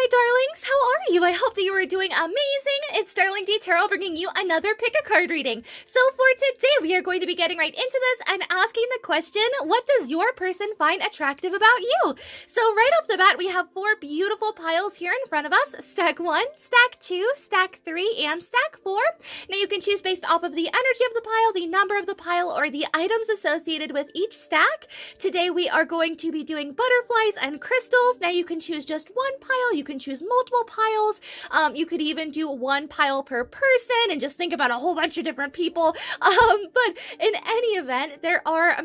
Hi darlings, how are you? I hope that you are doing amazing. It's DarlingDTarot bringing you another pick a card reading. So for today, we are going to be getting right into this and asking the question, what does your person find attractive about you? So right off the bat, we have 4 beautiful piles here in front of us. Stack 1, stack 2, stack 3, and stack 4. Now you can choose based off of the energy of the pile, the number of the pile, or the items associated with each stack. Today we are going to be doing butterflies and crystals. Now you can choose just one pile, you can choose multiple piles, you could even do 1 pile per person and just think about a whole bunch of different people. But in any event, there are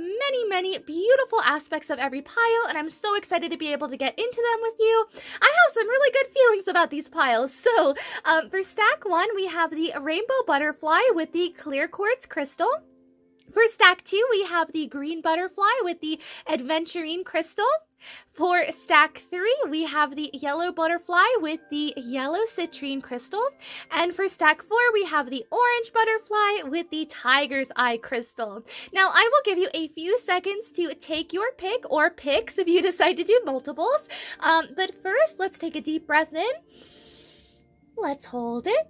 many beautiful aspects of every pile, and I'm so excited to be able to get into them with you. I have some really good feelings about these piles. So for stack 1, we have the rainbow butterfly with the clear quartz crystal. For stack 2, we have the green butterfly with the adventurine crystal. For stack 3, we have the yellow butterfly with the yellow citrine crystal. And for stack 4, we have the orange butterfly with the tiger's eye crystal. Now, I will give you a few seconds to take your pick, or picks if you decide to do multiples. But first, let's take a deep breath in. Let's hold it.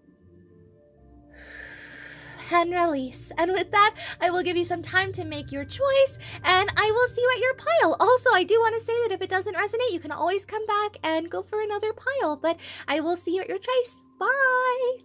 And release. And with that, I will give you some time to make your choice, and I will see you at your pile. Also, I do want to say that if it doesn't resonate, you can always come back and go for another pile, but I will see you at your choice. Bye!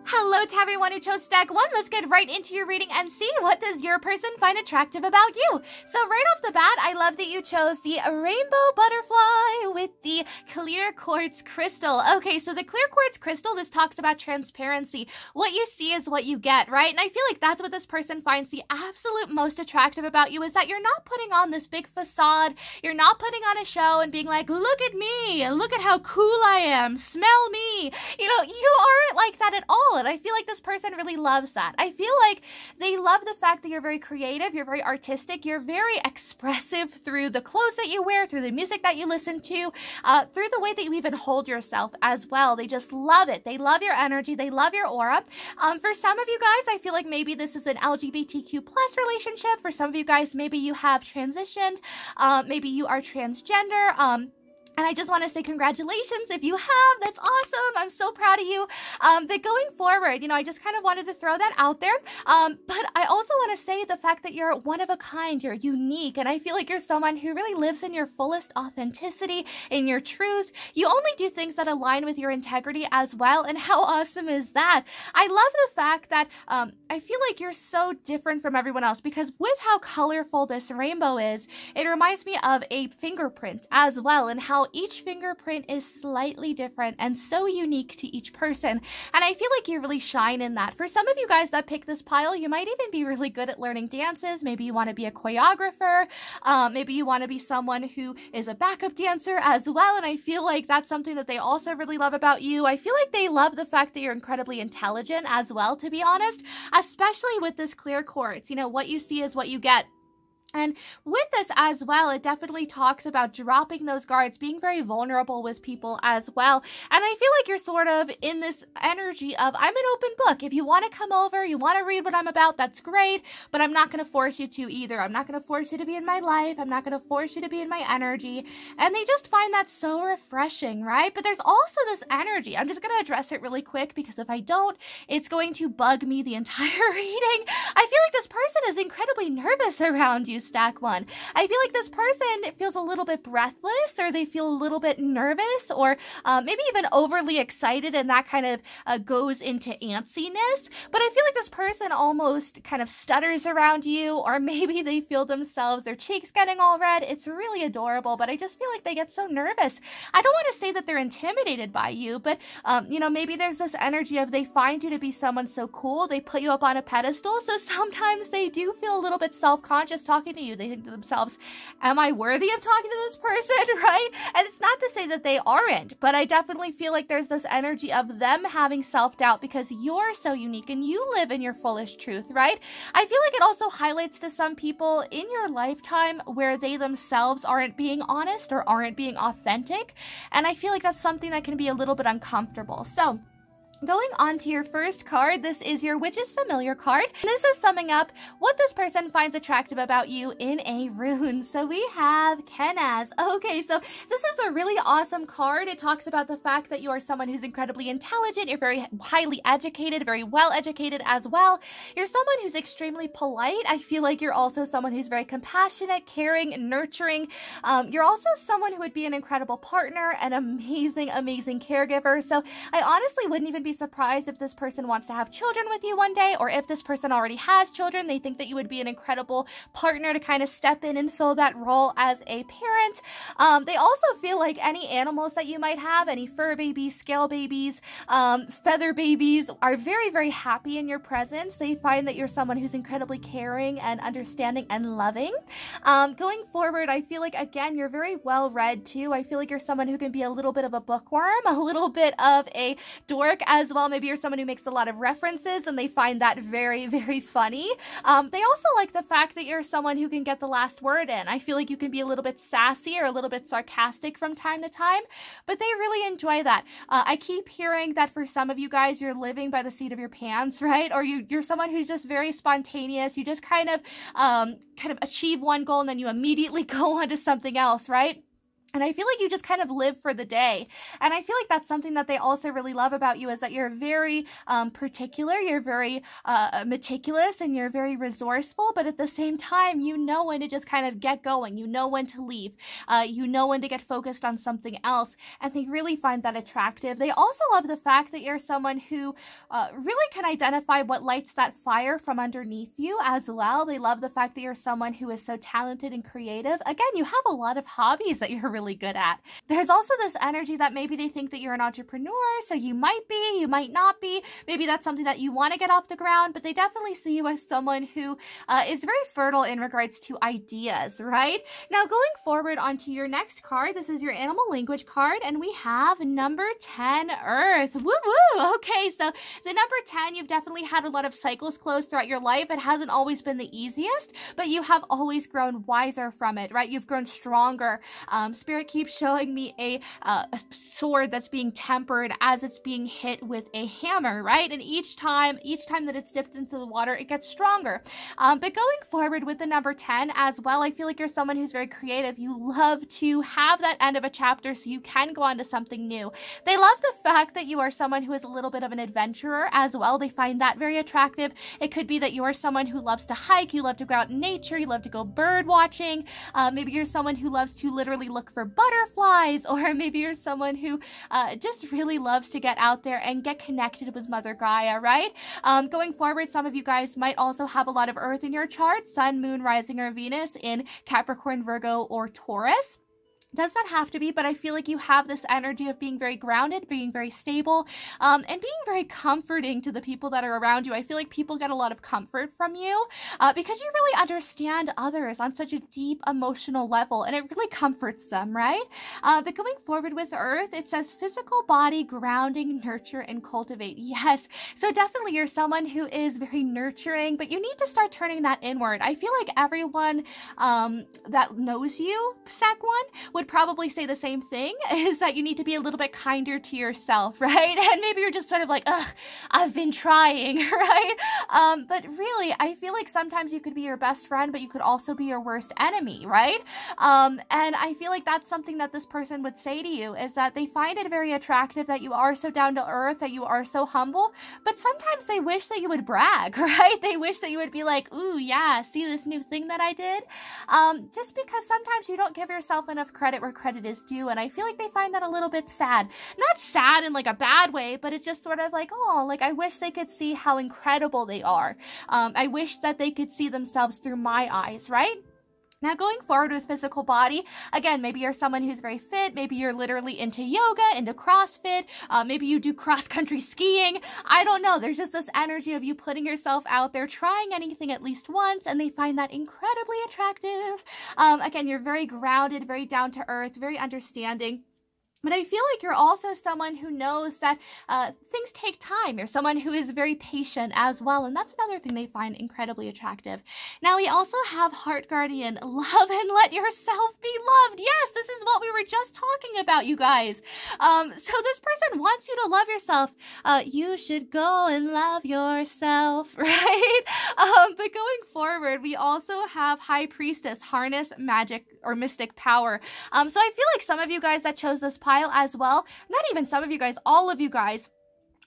Hello to everyone who chose stack 1. Let's get right into your reading and see what does your person find attractive about you. So right off the bat, I love that you chose the rainbow butterfly with the clear quartz crystal. Okay, so the clear quartz crystal, this talks about transparency. What you see is what you get, right? And I feel like that's what this person finds the absolute most attractive about you, is that you're not putting on this big facade. You're not putting on a show and being like, look at me, look at how cool I am, smell me. You know, you aren't like that at all. And I feel like this person really loves that. I feel like they love the fact that you're very creative, you're very artistic, you're very expressive through the clothes that you wear, through the music that you listen to, through the way that you even hold yourself as well. They just love it. They love your energy. They love your aura. For some of you guys, I feel like maybe this is an LGBTQ+ relationship. For some of you guys, maybe you have transitioned. Maybe you are transgender. And I just want to say congratulations if you have. That's awesome. I'm so proud of you. But going forward, you know, I just kind of wanted to throw that out there. But I also want to say the fact that you're one of a kind, you're unique, and I feel like you're someone who really lives in your fullest authenticity, in your truth. You only do things that align with your integrity as well, and how awesome is that? I love the fact that I feel like you're so different from everyone else, because with how colorful this rainbow is, it reminds me of a fingerprint as well, and how each fingerprint is slightly different and so unique to each person. And I feel like you really shine in that. For some of you guys that pick this pile, you might even be really good at learning dances. Maybe you want to be a choreographer. Maybe you want to be someone who is a backup dancer as well. And I feel like that's something that they also really love about you. I feel like they love the fact that you're incredibly intelligent as well, to be honest, especially with this clear quartz. You know, what you see is what you get. And with this as well, it definitely talks about dropping those guards, being very vulnerable with people as well. And I feel like you're sort of in this energy of, I'm an open book. If you want to come over, you want to read what I'm about, that's great. But I'm not going to force you to either. I'm not going to force you to be in my life. I'm not going to force you to be in my energy. And they just find that so refreshing, right? But there's also this energy. I'm just going to address it really quick, because if I don't, it's going to bug me the entire reading. I feel like this person is incredibly nervous around you, stack 1. I feel like this person feels a little bit breathless, or they feel a little bit nervous, or maybe even overly excited, and that kind of goes into antsiness. But I feel like this person almost kind of stutters around you, or maybe they feel themselves, their cheeks getting all red. It's really adorable, but I just feel like they get so nervous. I don't want to say that they're intimidated by you, but you know, maybe there's this energy of they find you to be someone so cool, they put you up on a pedestal, so sometimes they do feel a little bit self-conscious talking talking to you. They think to themselves, am I worthy of talking to this person, right? And it's not to say that they aren't, but I definitely feel like there's this energy of them having self-doubt because you're so unique and you live in your fullest truth, right? I feel like it also highlights to some people in your lifetime where they themselves aren't being honest or aren't being authentic, and I feel like that's something that can be a little bit uncomfortable. So going on to your first card, this is your Witch's Familiar card. And this is summing up what this person finds attractive about you in a rune. So we have Kenaz. Okay, so this is a really awesome card. It talks about the fact that you are someone who's incredibly intelligent, you're very highly educated, very well educated as well. You're someone who's extremely polite. I feel like you're also someone who's very compassionate, caring, nurturing. You're also someone who would be an incredible partner, an amazing, amazing caregiver. So I honestly wouldn't even be surprised if this person wants to have children with you one day, or if this person already has children, they think that you would be an incredible partner to kind of step in and fill that role as a parent. They also feel like any animals that you might have, any fur babies, scale babies, feather babies, are very, very happy in your presence. They find that you're someone who's incredibly caring and understanding and loving. Going forward, I feel like, again, you're very well read too. I feel like you're someone who can be a little bit of a bookworm, a little bit of a dork as well. Maybe you're someone who makes a lot of references and they find that very, very funny. They also like the fact that you're someone who can get the last word in. I feel like you can be a little bit sassy or a little bit sarcastic from time to time, but they really enjoy that. I keep hearing that for some of you guys, you're living by the seat of your pants, right? Or you're someone who's just very spontaneous. You just kind of achieve one goal and then you immediately go on to something else, right? And I feel like you just kind of live for the day. And I feel like that's something that they also really love about you, is that you're very particular, you're very meticulous, and you're very resourceful. But at the same time, you know when to just kind of get going. You know when to leave. You know when to get focused on something else. And they really find that attractive. They also love the fact that you're someone who really can identify what lights that fire from underneath you as well. They love the fact that you're someone who is so talented and creative. Again, you have a lot of hobbies that you're really good at. There's also this energy that maybe they think that you're an entrepreneur, so you might be, you might not be. Maybe that's something that you want to get off the ground, but they definitely see you as someone who is very fertile in regards to ideas, right? Now, going forward onto your next card, this is your animal language card, and we have number 10, Earth. Woo-woo! Okay, so the number 10, you've definitely had a lot of cycles close throughout your life. It hasn't always been the easiest, but you have always grown wiser from it, right? You've grown stronger. Spirit keeps showing me a sword that's being tempered as it's being hit with a hammer, right? And each time that it's dipped into the water, it gets stronger. But going forward with the number 10 as well, I feel like you're someone who's very creative. You love to have that end of a chapter so you can go on to something new. They love the fact that you are someone who is a little bit of an adventurer as well. They find that very attractive. It could be that you are someone who loves to hike, you love to go out in nature, you love to go bird watching. Maybe you're someone who loves to literally look for butterflies, or maybe you're someone who just really loves to get out there and get connected with Mother Gaia, right? Going forward, some of you guys might also have a lot of Earth in your chart, Sun, Moon, Rising, or Venus in Capricorn, Virgo, or Taurus. Does not have to be, but I feel like you have this energy of being very grounded, being very stable, and being very comforting to the people that are around you. I feel like people get a lot of comfort from you because you really understand others on such a deep emotional level, and it really comforts them, right? But going forward with Earth, it says physical body, grounding, nurture, and cultivate. Yes, so definitely you're someone who is very nurturing, but you need to start turning that inward. I feel like everyone that knows you, Stack One, would probably say the same thing, is that you need to be a little bit kinder to yourself, right? And maybe you're just sort of like, ugh, I've been trying, right? But really, I feel like sometimes you could be your best friend, but you could also be your worst enemy, right? And I feel like that's something that this person would say to you, is that they find it very attractive that you are so down to earth, that you are so humble, but sometimes they wish that you would brag, right? They wish that you would be like, ooh, yeah, see this new thing that I did? Just because sometimes you don't give yourself enough credit where credit is due, and I feel like they find that a little bit sad. Not sad in like a bad way, but it's just sort of like, oh, like I wish they could see how incredible they are. I wish that they could see themselves through my eyes, right? Now, going forward with physical body, again, maybe you're someone who's very fit, maybe you're literally into yoga, into CrossFit, maybe you do cross-country skiing, I don't know, there's just this energy of you putting yourself out there, trying anything at least once, and they find that incredibly attractive. Again, you're very grounded, very down-to-earth, very understanding. But I feel like you're also someone who knows that things take time. You're someone who is very patient as well, and that's another thing they find incredibly attractive. Now, we also have Heart Guardian, love and let yourself be loved. Yes, this is what we were just talking about, you guys. So this person wants you to love yourself. You should go and love yourself, right? But going forward, we also have High Priestess, harness magic or mystic power. So I feel like some of you guys that chose this pile as well, not even some of you guys, all of you guys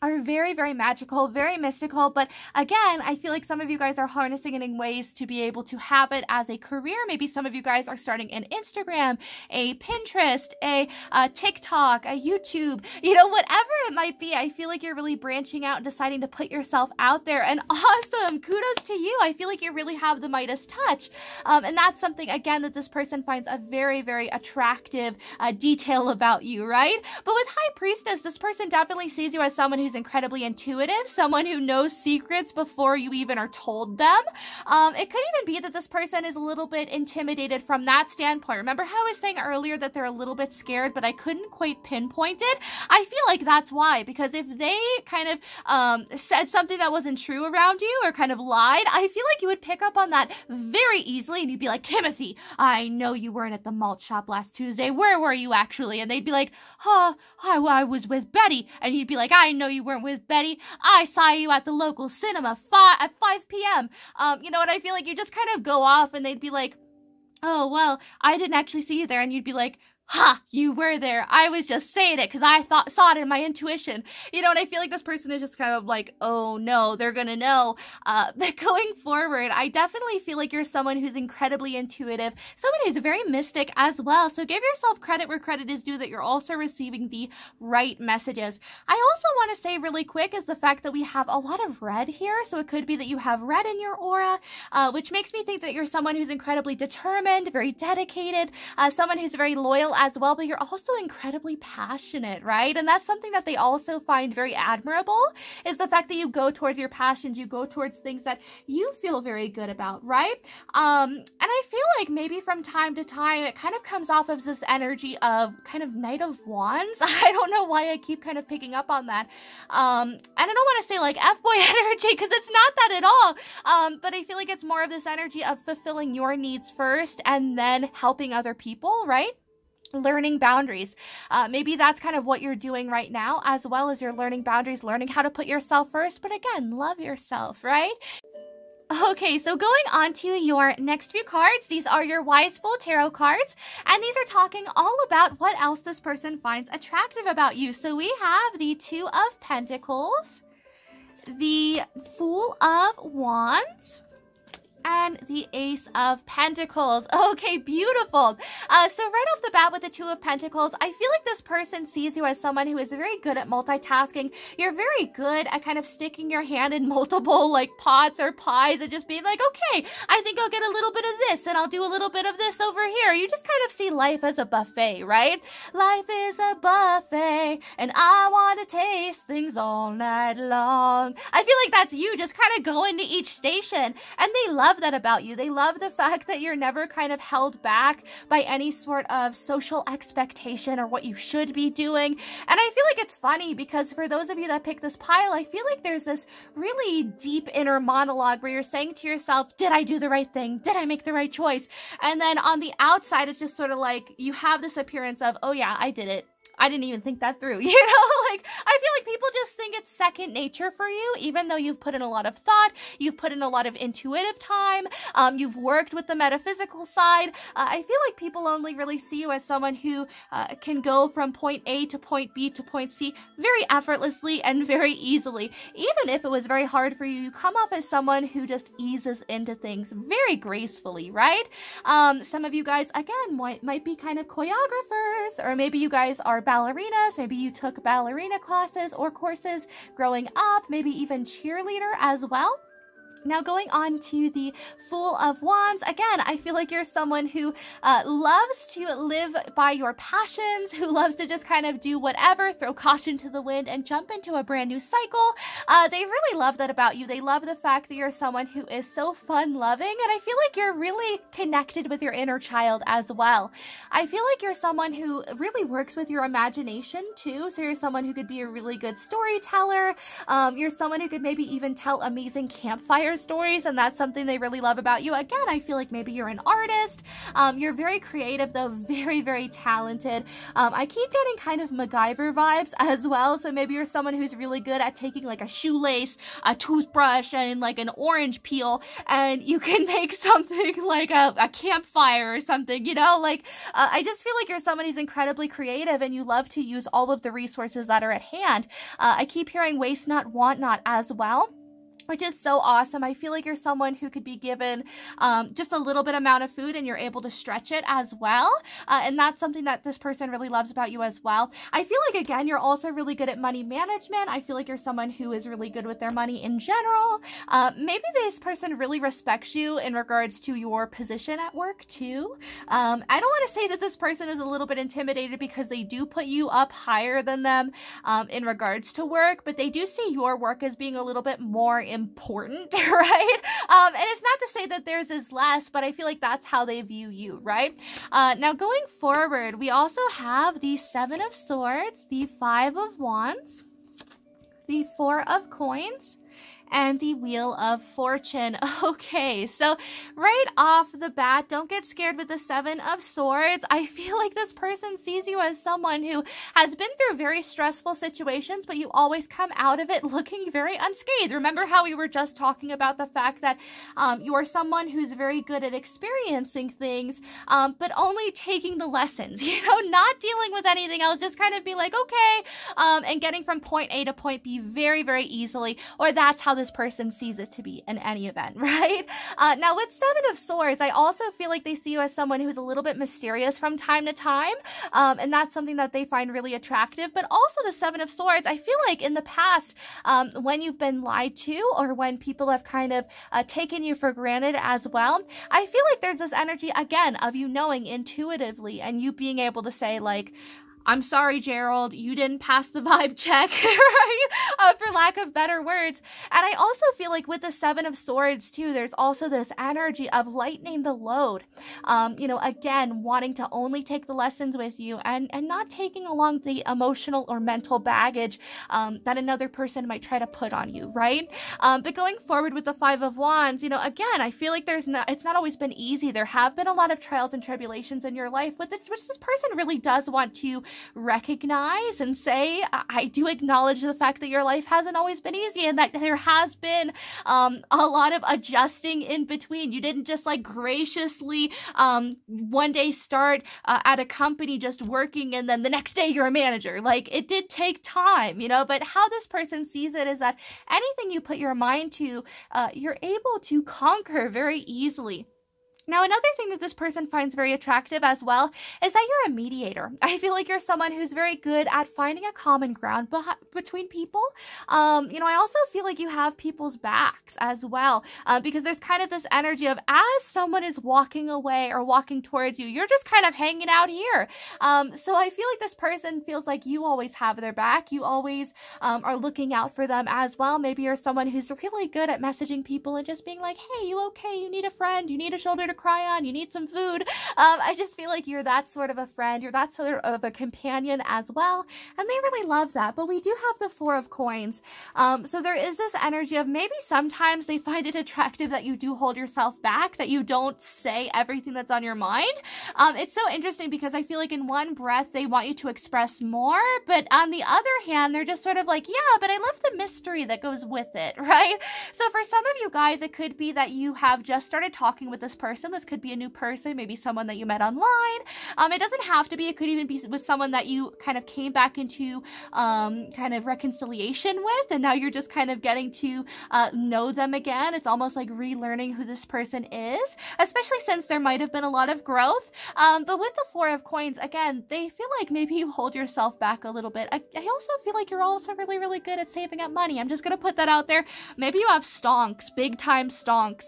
are very, very magical, very mystical, but again, I feel like some of you guys are harnessing it in ways to be able to have it as a career. Maybe some of you guys are starting an Instagram, a Pinterest, a TikTok, a YouTube, you know, whatever it might be. I feel like you're really branching out and deciding to put yourself out there, and awesome, kudos to you. I feel like you really have the Midas touch, and that's something, again, that this person finds a very, very attractive detail about you, right? But with High Priestess, this person definitely sees you as someone who's incredibly intuitive, someone who knows secrets before you even are told them. It could even be that this person is a little bit intimidated from that standpoint. Remember how I was saying earlier that they're a little bit scared, but I couldn't quite pinpoint it? I feel like that's why, because if they kind of said something that wasn't true around you or kind of lied, I feel like you would pick up on that very easily, and you'd be like, Timothy, I know you weren't at the malt shop last Tuesday. Where were you actually? And they'd be like, I was with Betty. And you'd be like, I know you weren't with Betty. I saw you at the local cinema at 5 p.m. You know what? I feel like you just kind of go off, and they'd be like, oh, well, I didn't actually see you there. And you'd be like, ha, you were there. I was just saying it because I saw it in my intuition. You know, and I feel like this person is just kind of like, oh no, they're gonna know. But going forward, I definitely feel like you're someone who's incredibly intuitive, someone who's very mystic as well. So give yourself credit where credit is due that you're also receiving the right messages. I also want to say really quick is the fact that we have a lot of red here. So it could be that you have red in your aura, which makes me think that you're someone who's incredibly determined, very dedicated, someone who's very loyal as well, but you're also incredibly passionate, right? And that's something that they also find very admirable, is the fact that you go towards your passions, you go towards things that you feel very good about, right? And I feel like maybe from time to time, it kind of comes off of this energy of kind of Knight of Wands. I don't know why I keep kind of picking up on that. And I don't want to say like F-boy energy, because it's not that at all. But I feel like it's more of this energy of fulfilling your needs first and then helping other people, right? Learning boundaries. Maybe that's kind of what you're doing right now, as well as you're learning boundaries, learning how to put yourself first, but again, love yourself, right? Okay, so going on to your next few cards, these are your Wise Fool Tarot cards, and these are talking all about what else this person finds attractive about you. So we have the Two of Pentacles, the Fool of Wands, and the Ace of Pentacles. Okay, beautiful. So right off the bat with the Two of Pentacles, I feel like this person sees you as someone who is very good at multitasking. You're very good at kind of sticking your hand in multiple like pots or pies and just being like, okay, I think I'll get a little bit of this and I'll do a little bit of this over here. You just kind of see life as a buffet, right? Life is a buffet and I want to taste things all night long. I feel like that's you just kind of going to each station, and they love that about you. They love the fact that you're never kind of held back by any sort of social expectation or what you should be doing. And I feel like it's funny because for those of you that pick this pile, I feel like there's this really deep inner monologue where you're saying to yourself, did I do the right thing? Did I make the right choice? And then on the outside, it's just sort of like you have this appearance of, oh yeah, I did it. I didn't even think that through, you know? Like, I feel like people just think it's second nature for you, even though you've put in a lot of thought, you've put in a lot of intuitive time, you've worked with the metaphysical side. I feel like people only really see you as someone who can go from point A to point B to point C very effortlessly and very easily. Even if it was very hard for you, you come off as someone who just eases into things very gracefully, right? Some of you guys, again, might be kind of choreographers, or maybe you guys are ballerinas, maybe you took ballerina classes or courses growing up, maybe even cheerleader as well. Now going on to the Fool of Wands, again, I feel like you're someone who loves to live by your passions, who loves to just kind of do whatever, throw caution to the wind, and jump into a brand new cycle. They really love that about you. They love the fact that you're someone who is so fun-loving, and I feel like you're really connected with your inner child as well. I feel like you're someone who really works with your imagination too, so you're someone who could be a really good storyteller. You're someone who could maybe even tell amazing campfire stories, and that's something they really love about you. Again, I feel like maybe you're an artist. You're very creative, though very, very talented. I keep getting kind of MacGyver vibes as well, so maybe you're someone who's really good at taking like a shoelace, a toothbrush, and like an orange peel, and you can make something like a campfire or something, you know? Like, I just feel like you're someone who's incredibly creative, and you love to use all of the resources that are at hand. I keep hearing waste not, want not as well, which is so awesome. I feel like you're someone who could be given just a little bit amount of food and you're able to stretch it as well. And that's something that this person really loves about you as well. I feel like, again, you're also really good at money management. I feel like you're someone who is really good with their money in general. Maybe this person really respects you in regards to your position at work too. I don't want to say that this person is a little bit intimidated because they do put you up higher than them in regards to work, but they do see your work as being a little bit more important, right? And it's not to say that theirs is less, but I feel like that's how they view you, right? Now going forward, we also have the Seven of Swords, the Five of Wands, the Four of Coins, and the Wheel of Fortune. Okay, so right off the bat, don't get scared with the Seven of Swords. I feel like this person sees you as someone who has been through very stressful situations, but you always come out of it looking very unscathed. Remember how we were just talking about the fact that you are someone who's very good at experiencing things, but only taking the lessons, you know, not dealing with anything else, just kind of be like, okay, and getting from point A to point B very, very easily, or that's how this person sees it to be in any event, right? Now with Seven of Swords, I also feel like they see you as someone who's a little bit mysterious from time to time, and that's something that they find really attractive. But also the Seven of Swords, I feel like in the past, when you've been lied to, or when people have kind of taken you for granted as well, I feel like there's this energy, again, of you knowing intuitively and you being able to say, like, I'm sorry, Gerald, you didn't pass the vibe check, right? For lack of better words. And I also feel like with the Seven of Swords too, there's also this energy of lightening the load. You know, again, wanting to only take the lessons with you and not taking along the emotional or mental baggage that another person might try to put on you, right? But going forward with the Five of Wands, you know, again, I feel like it's not always been easy. There have been a lot of trials and tribulations in your life, which this person really does want to recognize and say, I do acknowledge the fact that your life hasn't always been easy and that there has been a lot of adjusting in between. You didn't just like graciously one day start at a company just working and then the next day you're a manager. Like, it did take time, you know, but how this person sees it is that anything you put your mind to, you're able to conquer very easily. Now, another thing that this person finds very attractive as well is that you're a mediator. I feel like you're someone who's very good at finding a common ground between people. You know, I also feel like you have people's backs as well, because there's kind of this energy of as someone is walking away or walking towards you, you're just kind of hanging out here. So I feel like this person feels like you always have their back. You always are looking out for them as well. Maybe you're someone who's really good at messaging people and just being like, hey, you okay? You need a friend? You need a shoulder to cry on? You need some food? I just feel like you're that sort of a friend. You're that sort of a companion as well. And they really love that. But we do have the Four of Coins. So there is this energy of maybe sometimes they find it attractive that you do hold yourself back, that you don't say everything that's on your mind. It's so interesting because I feel like in one breath they want you to express more, but on the other hand, they're just sort of like, yeah, but I love the mystery that goes with it, right? So for some of you guys, it could be that you have just started talking with this person person. This could be a new person, maybe someone that you met online. It doesn't have to be. It could even be with someone that you kind of came back into kind of reconciliation with, and now you're just kind of getting to know them again. It's almost like relearning who this person is, especially since there might have been a lot of growth. But with the Four of Coins, again, they feel like maybe you hold yourself back a little bit. I also feel like you're also really, really good at saving up money. I'm just gonna put that out there. Maybe you have stonks, big time stonks.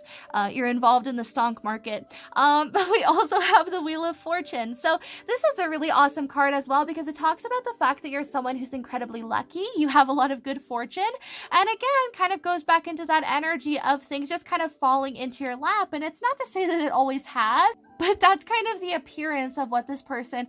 You're involved in the stonk market. But we also have the Wheel of Fortune. So this is a really awesome card as well, because it talks about the fact that you're someone who's incredibly lucky. You have a lot of good fortune. And again, kind of goes back into that energy of things just kind of falling into your lap. And it's not to say that it always has, but that's kind of the appearance of what this person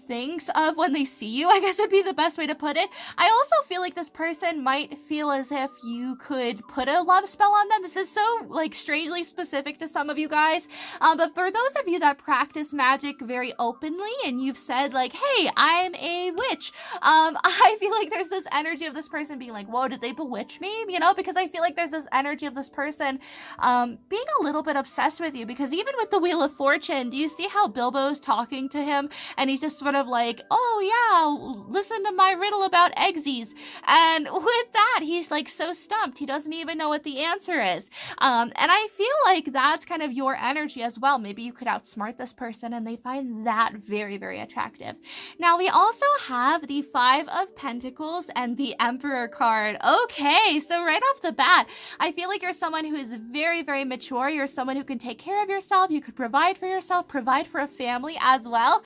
thinks of when they see you, I guess would be the best way to put it. I also feel like this person might feel as if you could put a love spell on them. This is so, like, strangely specific to some of you guys. But for those of you that practice magic very openly and you've said, like, hey, I'm a witch, I feel like there's this energy of this person being like, whoa, did they bewitch me? You know, because I feel like there's this energy of this person being a little bit obsessed with you, because even with the Wheel of Fortune, do you see how Bilbo's talking to him and he's just sort of like, oh yeah, listen to my riddle about eggsies, and with that he's like so stumped he doesn't even know what the answer is. And I feel like that's kind of your energy as well. Maybe you could outsmart this person and they find that very, very attractive. Now we also have the Five of Pentacles and the Emperor card. Okay, so right off the bat, I feel like you're someone who is very, very mature. You're someone who can take care of yourself. You could provide for yourself, provide for a family as well.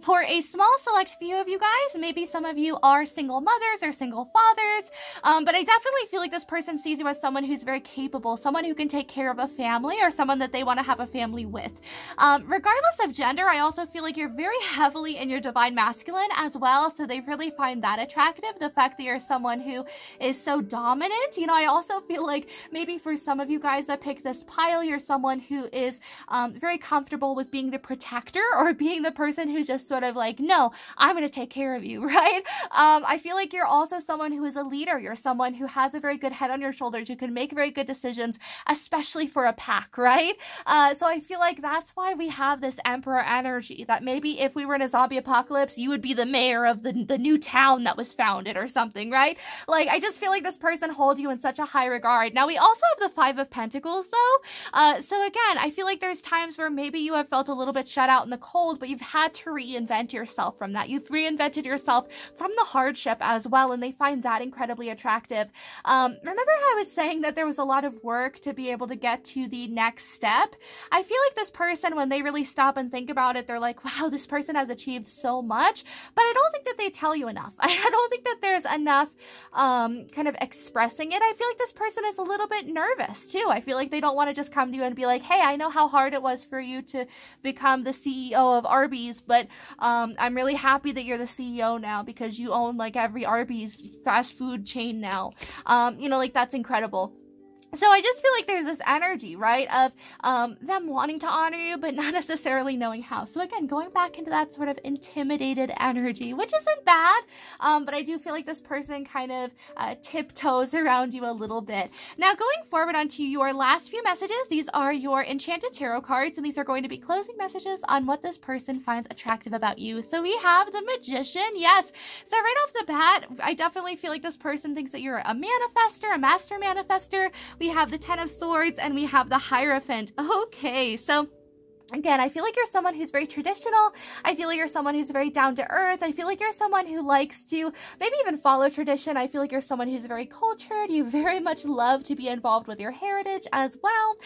For a small select few of you guys, maybe some of you are single mothers or single fathers, but I definitely feel like this person sees you as someone who's very capable, someone who can take care of a family, or someone that they want to have a family with. Regardless of gender, I also feel like you're very heavily in your divine masculine as well, so they really find that attractive, the fact that you're someone who is so dominant. You know, I also feel like maybe for some of you guys that pick this pile, you're someone who is very comfortable with being the protector, or being the person who's just sort of like, no, I'm going to take care of you, right? I feel like you're also someone who is a leader. You're someone who has a very good head on your shoulders. You can make very good decisions, especially for a pack, right? So I feel like that's why we have this Emperor energy, that maybe if we were in a zombie apocalypse, you would be the mayor of the new town that was founded or something, right? Like, I just feel like this person holds you in such a high regard. Now, we also have the Five of Pentacles, though. So again, I feel like there's times where maybe you have felt a little bit shut out in the cold, but you've had to reinvent yourself from that. You've reinvented yourself from the hardship as well, and they find that incredibly attractive. Remember how I was saying that there was a lot of work to be able to get to the next step? I feel like this person, when they really stop and think about it, they're like, wow, this person has achieved so much, but I don't think that they tell you enough. I don't think that there's enough kind of expressing it. I feel like this person is a little bit nervous too. I feel like they don't want to just come to you and be like, hey, I know how hard it was for you to become the CEO of Arby's, but I'm really happy that you're the CEO now because you own like every Arby's fast food chain now. You know, like, that's incredible. So I just feel like there's this energy, right, of them wanting to honor you, but not necessarily knowing how. So again, going back into that sort of intimidated energy, which isn't bad, but I do feel like this person kind of tiptoes around you a little bit. Now, going forward onto your last few messages, these are your Enchanted Tarot cards, and these are going to be closing messages on what this person finds attractive about you. So we have the Magician, yes. So right off the bat, I definitely feel like this person thinks that you're a manifester, a master manifester. We have the Ten of Swords, and we have the Hierophant. Okay, so again, I feel like you're someone who's very traditional. I feel like you're someone who's very down to earth. I feel like you're someone who likes to maybe even follow tradition. I feel like you're someone who's very cultured. You very much love to be involved with your heritage as well.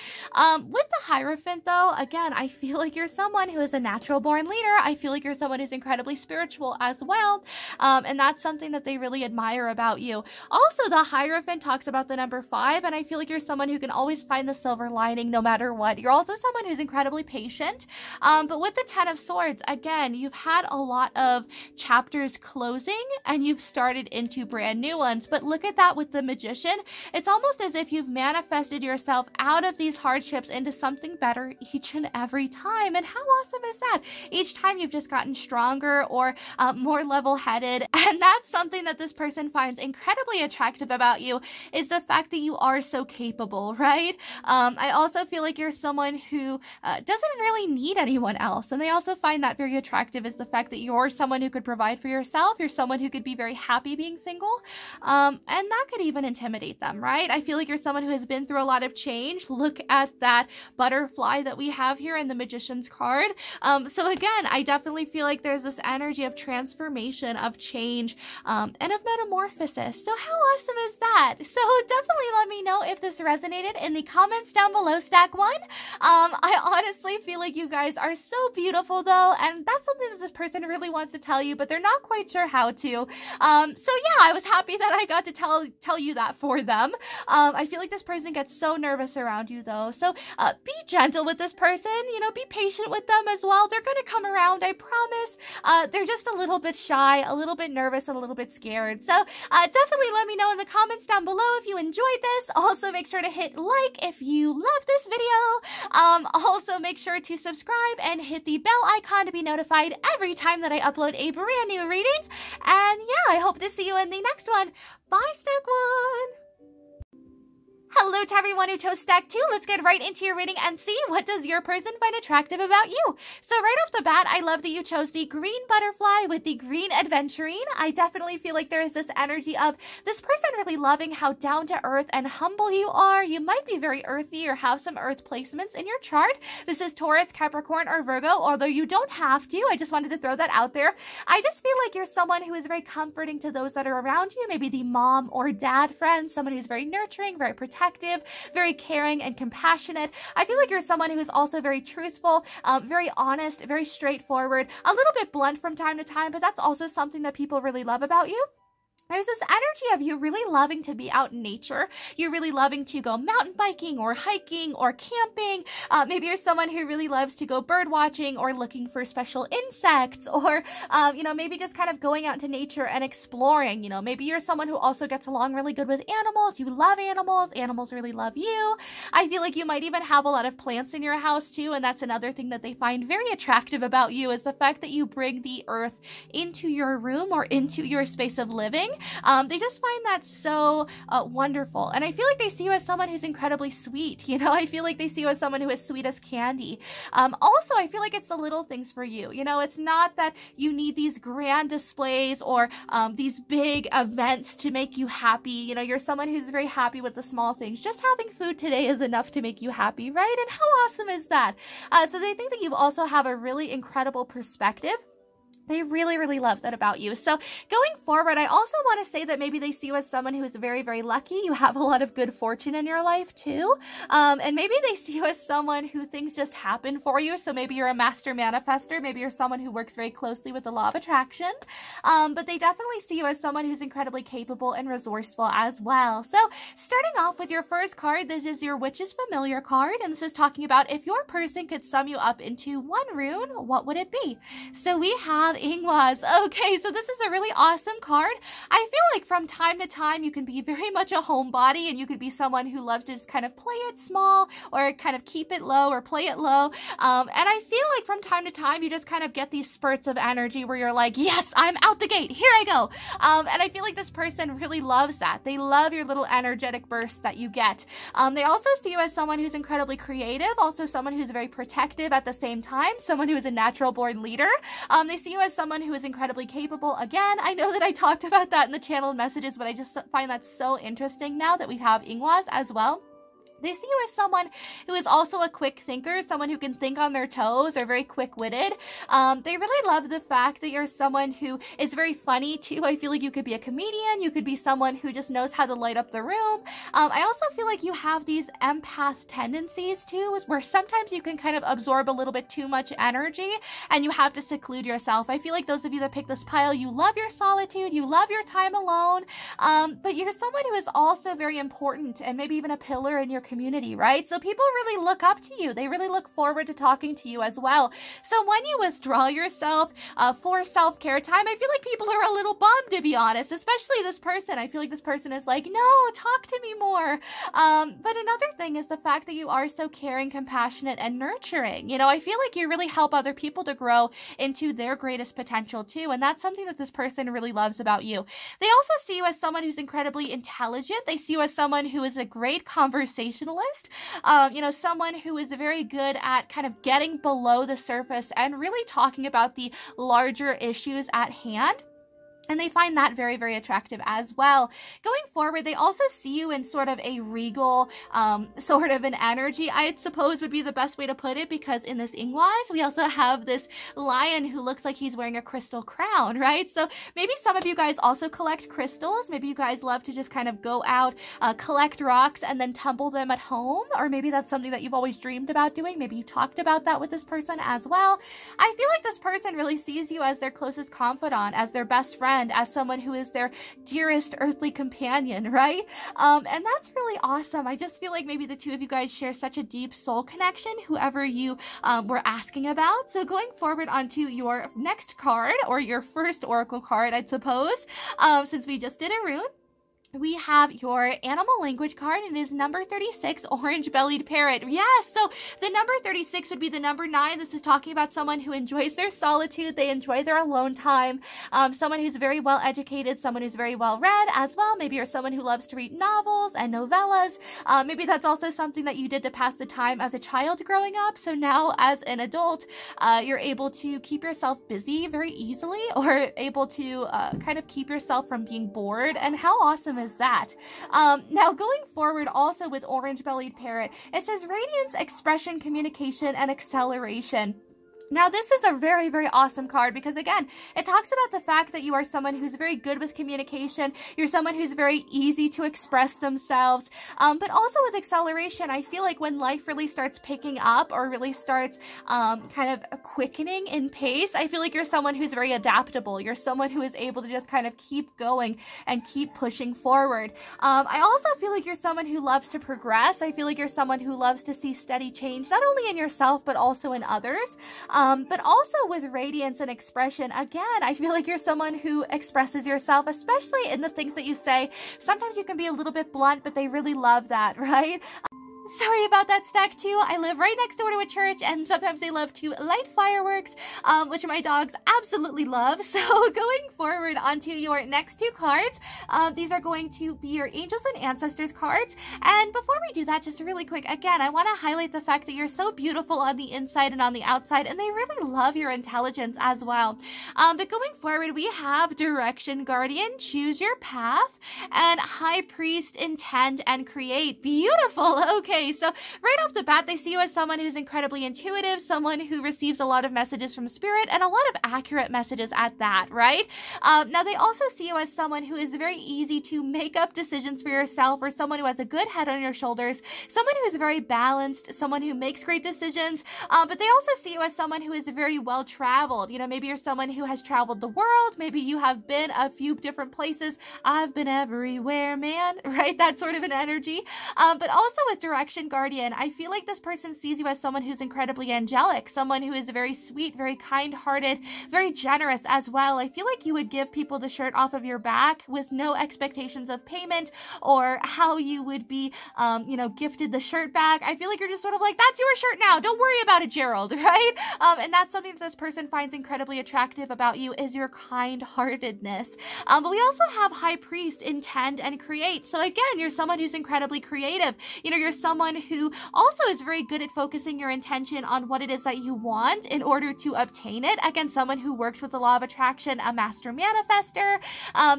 With the Hierophant, though, again, I feel like you're someone who is a natural born leader. I feel like you're someone who's incredibly spiritual as well. And that's something that they really admire about you. Also, the Hierophant talks about the number 5, and I feel like you're someone who can always find the silver lining no matter what. You're also someone who's incredibly patient. patient. But with the Ten of Swords, again, you've had a lot of chapters closing and you've started into brand new ones. But look at that with the Magician. It's almost as if you've manifested yourself out of these hardships into something better each and every time. And how awesome is that? Each time you've just gotten stronger or more level-headed. And that's something that this person finds incredibly attractive about you, is the fact that you are so capable, right? I also feel like you're someone who doesn't really need anyone else. And they also find that very attractive, is the fact that you're someone who could provide for yourself. You're someone who could be very happy being single. And that could even intimidate them, right? I feel like you're someone who has been through a lot of change. Look at that butterfly that we have here in the Magician's card. So again, I definitely feel like there's this energy of transformation, of change, and of metamorphosis. So how awesome is that? So definitely let me know if this resonated in the comments down below, Stack 1. I honestly feel like you guys are so beautiful though, and that's something that this person really wants to tell you, but they're not quite sure how to. So yeah, I was happy that I got to tell you that for them. I feel like this person gets so nervous around you though, so be gentle with this person, you know, be patient with them as well. They're gonna come around, I promise. They're just a little bit shy, a little bit nervous, and a little bit scared. So definitely let me know in the comments down below if you enjoyed this. Also make sure to hit like if you love this video. Also make sure to subscribe and hit the bell icon to be notified every time that I upload a brand new reading. And yeah, I hope to see you in the next one. Bye, Stack 1! Hello to everyone who chose Stack 2. Let's get right into your reading and see what does your person find attractive about you. So right off the bat, I love that you chose the green butterfly with the green adventurine. I definitely feel like there is this energy of this person really loving how down to earth and humble you are. You might be very earthy or have some earth placements in your chart. This is Taurus, Capricorn, or Virgo, although you don't have to. I just wanted to throw that out there. I just feel like you're someone who is very comforting to those that are around you, maybe the mom or dad friend, someone who's very nurturing, very protective, very caring and compassionate. I feel like you're someone who is also very truthful, very honest, very straightforward, a little bit blunt from time to time, but that's also something that people really love about you. There's this energy of you really loving to be out in nature. You're really loving to go mountain biking or hiking or camping. Maybe you're someone who really loves to go bird watching or looking for special insects, or, you know, maybe just kind of going out into nature and exploring. You know, maybe you're someone who also gets along really good with animals. You love animals. Animals really love you. I feel like you might even have a lot of plants in your house too, and that's another thing that they find very attractive about you, is the fact that you bring the earth into your room or into your space of living. They just find that so wonderful. And I feel like they see you as someone who's incredibly sweet. You know, I feel like they see you as someone who is sweet as candy. Also, I feel like it's the little things for you. You know, it's not that you need these grand displays or these big events to make you happy. You know, you're someone who's very happy with the small things. Just having food today is enough to make you happy, right? And how awesome is that? So they think that you also have a really incredible perspective. They really, really love that about you. So going forward, I also want to say that maybe they see you as someone who is very, very lucky. You have a lot of good fortune in your life too. And maybe they see you as someone who things just happen for you. So maybe you're a master manifester. Maybe you're someone who works very closely with the law of attraction. But they definitely see you as someone who's incredibly capable and resourceful as well. So starting off with your first card, this is your Witch's Familiar card. And this is talking about if your person could sum you up into one rune, what would it be? So we have Ingwas. Okay, so this is a really awesome card. I feel like from time to time you can be very much a homebody, and you could be someone who loves to just kind of play it small or kind of keep it low or play it low. And I feel like from time to time you just kind of get these spurts of energy where you're like, yes, I'm out the gate. Here I go. And I feel like this person really loves that. They love your little energetic bursts that you get. They also see you as someone who's incredibly creative, also someone who's very protective at the same time, someone who is a natural born leader. They see you as someone who is incredibly capable. Again, I know that I talked about that in the channel messages, but I just find that so interesting now that we have Ingwas as well. They see you as someone who is also a quick thinker, someone who can think on their toes, or very quick-witted. They really love the fact that you're someone who is very funny too. I feel like you could be a comedian, you could be someone who just knows how to light up the room. I also feel like you have these empath tendencies too, where sometimes you can kind of absorb a little bit too much energy and you have to seclude yourself. I feel like those of you that pick this pile, you love your solitude, you love your time alone, but you're someone who is also very important and maybe even a pillar in your community, right? So people really look up to you. They really look forward to talking to you as well. So when you withdraw yourself for self-care time, I feel like people are a little bummed, to be honest, especially this person. I feel like this person is like, no, talk to me more. But another thing is the fact that you are so caring, compassionate, and nurturing. You know, I feel like you really help other people to grow into their greatest potential too, and that's something that this person really loves about you. They also see you as someone who's incredibly intelligent. They see you as someone who is a great conversationalist, you know, someone who is very good at kind of getting below the surface and really talking about the larger issues at hand. And they find that very, very attractive as well. Going forward, they also see you in sort of a regal, sort of an energy, I suppose would be the best way to put it, because in this Ingwise, we also have this lion who looks like he's wearing a crystal crown, right? So maybe some of you guys also collect crystals. Maybe you guys love to just kind of go out, collect rocks and then tumble them at home. Or maybe that's something that you've always dreamed about doing. Maybe you talked about that with this person as well. I feel like this person really sees you as their closest confidant, as their best friend, as someone who is their dearest earthly companion, right? And that's really awesome. I just feel like maybe the two of you guys share such a deep soul connection, whoever you were asking about. So going forward onto your next card, or your first oracle card, I suppose, since we just did a rune, we have your animal language card, and it is number 36, orange-bellied parrot. Yes, so the number 36 would be the number 9. This is talking about someone who enjoys their solitude. They enjoy their alone time. Someone who's very well educated, someone who's very well read as well. Maybe you're someone who loves to read novels and novellas. Maybe that's also something that you did to pass the time as a child growing up. So now as an adult, you're able to keep yourself busy very easily, or able to kind of keep yourself from being bored. And how awesome is that? Now going forward also with orange-bellied parrot, it says radiance, expression, communication, and acceleration. Now, this is a very, very awesome card because, again, it talks about the fact that you are someone who's very good with communication. You're someone who's very easy to express themselves. But also with acceleration, I feel like when life really starts picking up, or really starts kind of quickening in pace, I feel like you're someone who's very adaptable. You're someone who is able to just kind of keep going and keep pushing forward. I also feel like you're someone who loves to progress. I feel like you're someone who loves to see steady change, not only in yourself, but also in others. But also with radiance and expression, again, I feel like you're someone who expresses yourself, especially in the things that you say. Sometimes you can be a little bit blunt, but they really love that, right? Sorry about that, Stack 2. I live right next door to a church, and sometimes they love to light fireworks, which my dogs absolutely love. So going forward onto your next two cards, these are going to be your Angels and Ancestors cards. And before we do that, just really quick, again, I want to highlight the fact that you're so beautiful on the inside and on the outside, and they really love your intelligence as well. But going forward, we have Direction Guardian, Choose Your Path, and High Priest, Intend and Create. Beautiful. Okay. So right off the bat, they see you as someone who's incredibly intuitive, someone who receives a lot of messages from spirit, and a lot of accurate messages at that, right? Now, they also see you as someone who is very easy to make up decisions for yourself, or someone who has a good head on your shoulders, someone who is very balanced, someone who makes great decisions, but they also see you as someone who is very well traveled. You know, maybe you're someone who has traveled the world, maybe you have been a few different places. I've been everywhere, man, right? That sort of an energy. But also with Direction Guardian, I feel like this person sees you as someone who's incredibly angelic, someone who is very sweet, very kind-hearted, very generous as well. I feel like you would give people the shirt off of your back with no expectations of payment, or how you would be, you know, gifted the shirt back. I feel like you're just sort of like, that's your shirt now, don't worry about it, Gerald, right? And that's something that this person finds incredibly attractive about you, is your kind-heartedness. But we also have High Priest, Intend and Create. So again, you're someone who's incredibly creative. You know, you're someone who also is very good at focusing your intention on what it is that you want in order to obtain it. Again, someone who works with the law of attraction, a master manifester.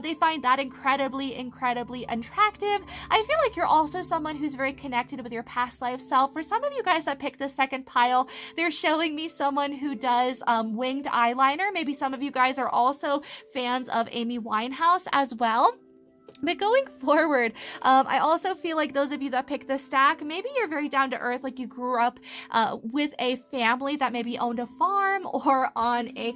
They find that incredibly, incredibly attractive. I feel like you're also someone who's very connected with your past life self. For some of you guys that picked the second pile, they're showing me someone who does winged eyeliner. Maybe some of you guys are also fans of Amy Winehouse as well. But going forward, I also feel like those of you that pick this stack, maybe you're very down to earth, like you grew up with a family that maybe owned a farm or on a,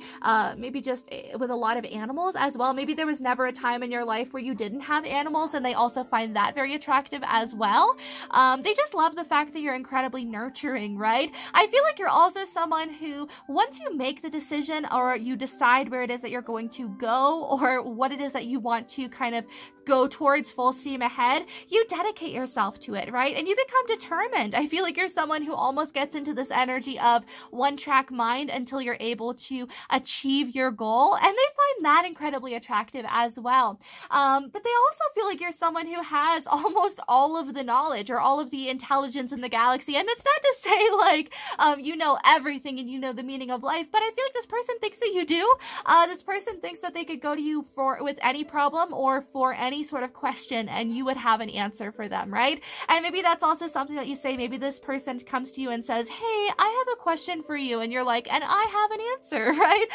maybe just with a lot of animals as well. Maybe there was never a time in your life where you didn't have animals, and they also find that very attractive as well. They just love the fact that you're incredibly nurturing, right? I feel like you're also someone who, once you make the decision or you decide where it is that you're going to go or what it is that you want to kind of go towards full steam ahead, you dedicate yourself to it, right? And you become determined. I feel like you're someone who almost gets into this energy of one-track mind until you're able to achieve your goal, and they find that incredibly attractive as well. But they also feel like you're someone who has almost all of the knowledge or all of the intelligence in the galaxy, and it's not to say like you know everything and you know the meaning of life, but I feel like this person thinks that you do. This person thinks that they could go to you with any problem or for any sort of question, and you would have an answer for them, right? And maybe that's also something that you say. Maybe this person comes to you and says, hey, I have a question for you, and you're like, and I have an answer, right?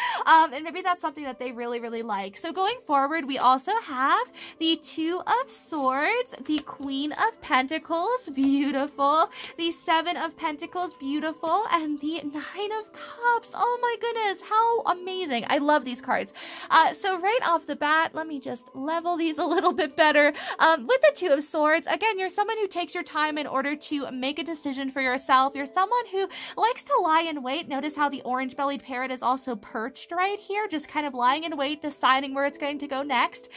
And maybe that's something that they really, really like. So going forward, we also have the Two of Swords, the Queen of Pentacles, beautiful, the Seven of Pentacles, beautiful, and the Nine of Cups. Oh my goodness, how amazing. I love these cards. So right off the bat, let me just level these a little bit better. With the Two of Swords, again, you're someone who takes your time in order to make a decision for yourself. You're someone who likes to lie in wait. Notice how the orange-bellied parrot is also perched right here, just kind of lying in wait, deciding where it's going to go next.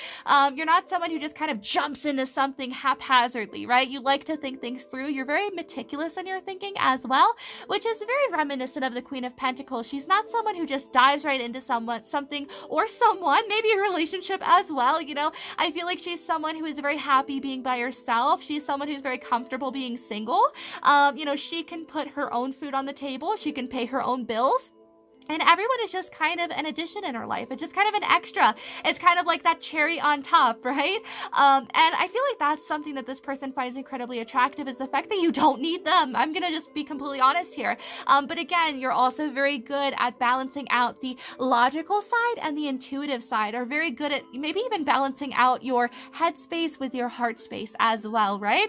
You're not someone who just kind of jumps into something haphazardly, right? You like to think things through. You're very meticulous in your thinking as well, which is very reminiscent of the Queen of Pentacles. She's not someone who just dives right into something or someone, maybe a relationship as well, you know? I feel like she's someone who is very happy being by herself. She's someone who's very comfortable being single. You know, she can put her own food on the table. She can pay her own bills. And everyone is just kind of an addition in her life. It's just kind of an extra. It's kind of like that cherry on top, right? And I feel like that's something that this person finds incredibly attractive, is the fact that you don't need them. I'm gonna just be completely honest here. But again, you're also very good at balancing out the logical side and the intuitive side, or very good at maybe even balancing out your head space with your heart space as well, right?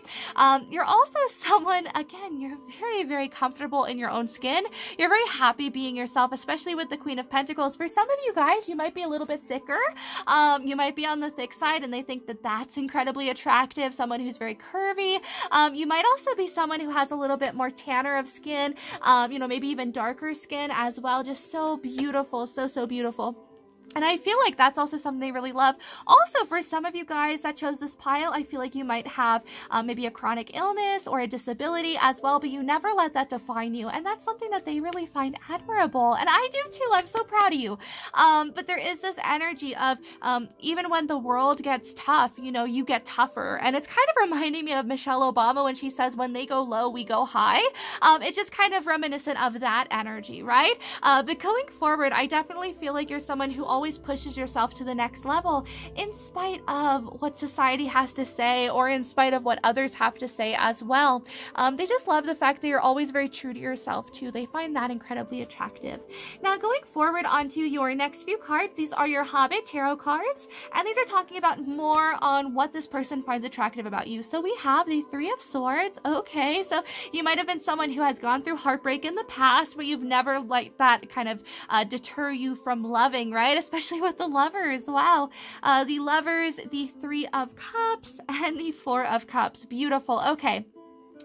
You're also someone, again, you're very, very comfortable in your own skin. You're very happy being yourself, especially with the Queen of Pentacles. For some of you guys, you might be a little bit thicker. You might be on the thick side, and they think that that's incredibly attractive. Someone who's very curvy. You might also be someone who has a little bit more tanner of skin, you know, maybe even darker skin as well. Just so beautiful, so beautiful. And I feel like that's also something they really love. Also, for some of you guys that chose this pile, I feel like you might have maybe a chronic illness or a disability as well, but you never let that define you. And that's something that they really find admirable. And I do too. I'm so proud of you. But there is this energy of even when the world gets tough, you know, you get tougher. And it's kind of reminding me of Michelle Obama when she says, when they go low, we go high. It's just kind of reminiscent of that energy, right? But going forward, I definitely feel like you're someone who always pushes yourself to the next level in spite of what society has to say, or in spite of what others have to say as well. They just love the fact that you're always very true to yourself too. They find that incredibly attractive. Now going forward onto your next few cards, these are your Hobbit Tarot cards, and these are talking about more on what this person finds attractive about you. So we have the Three of Swords. Okay, so you might have been someone who has gone through heartbreak in the past, but you've never let that kind of deter you from loving, right? Especially with the Lovers. Wow. The Lovers, the Three of Cups, and the Four of Cups. Beautiful. Okay.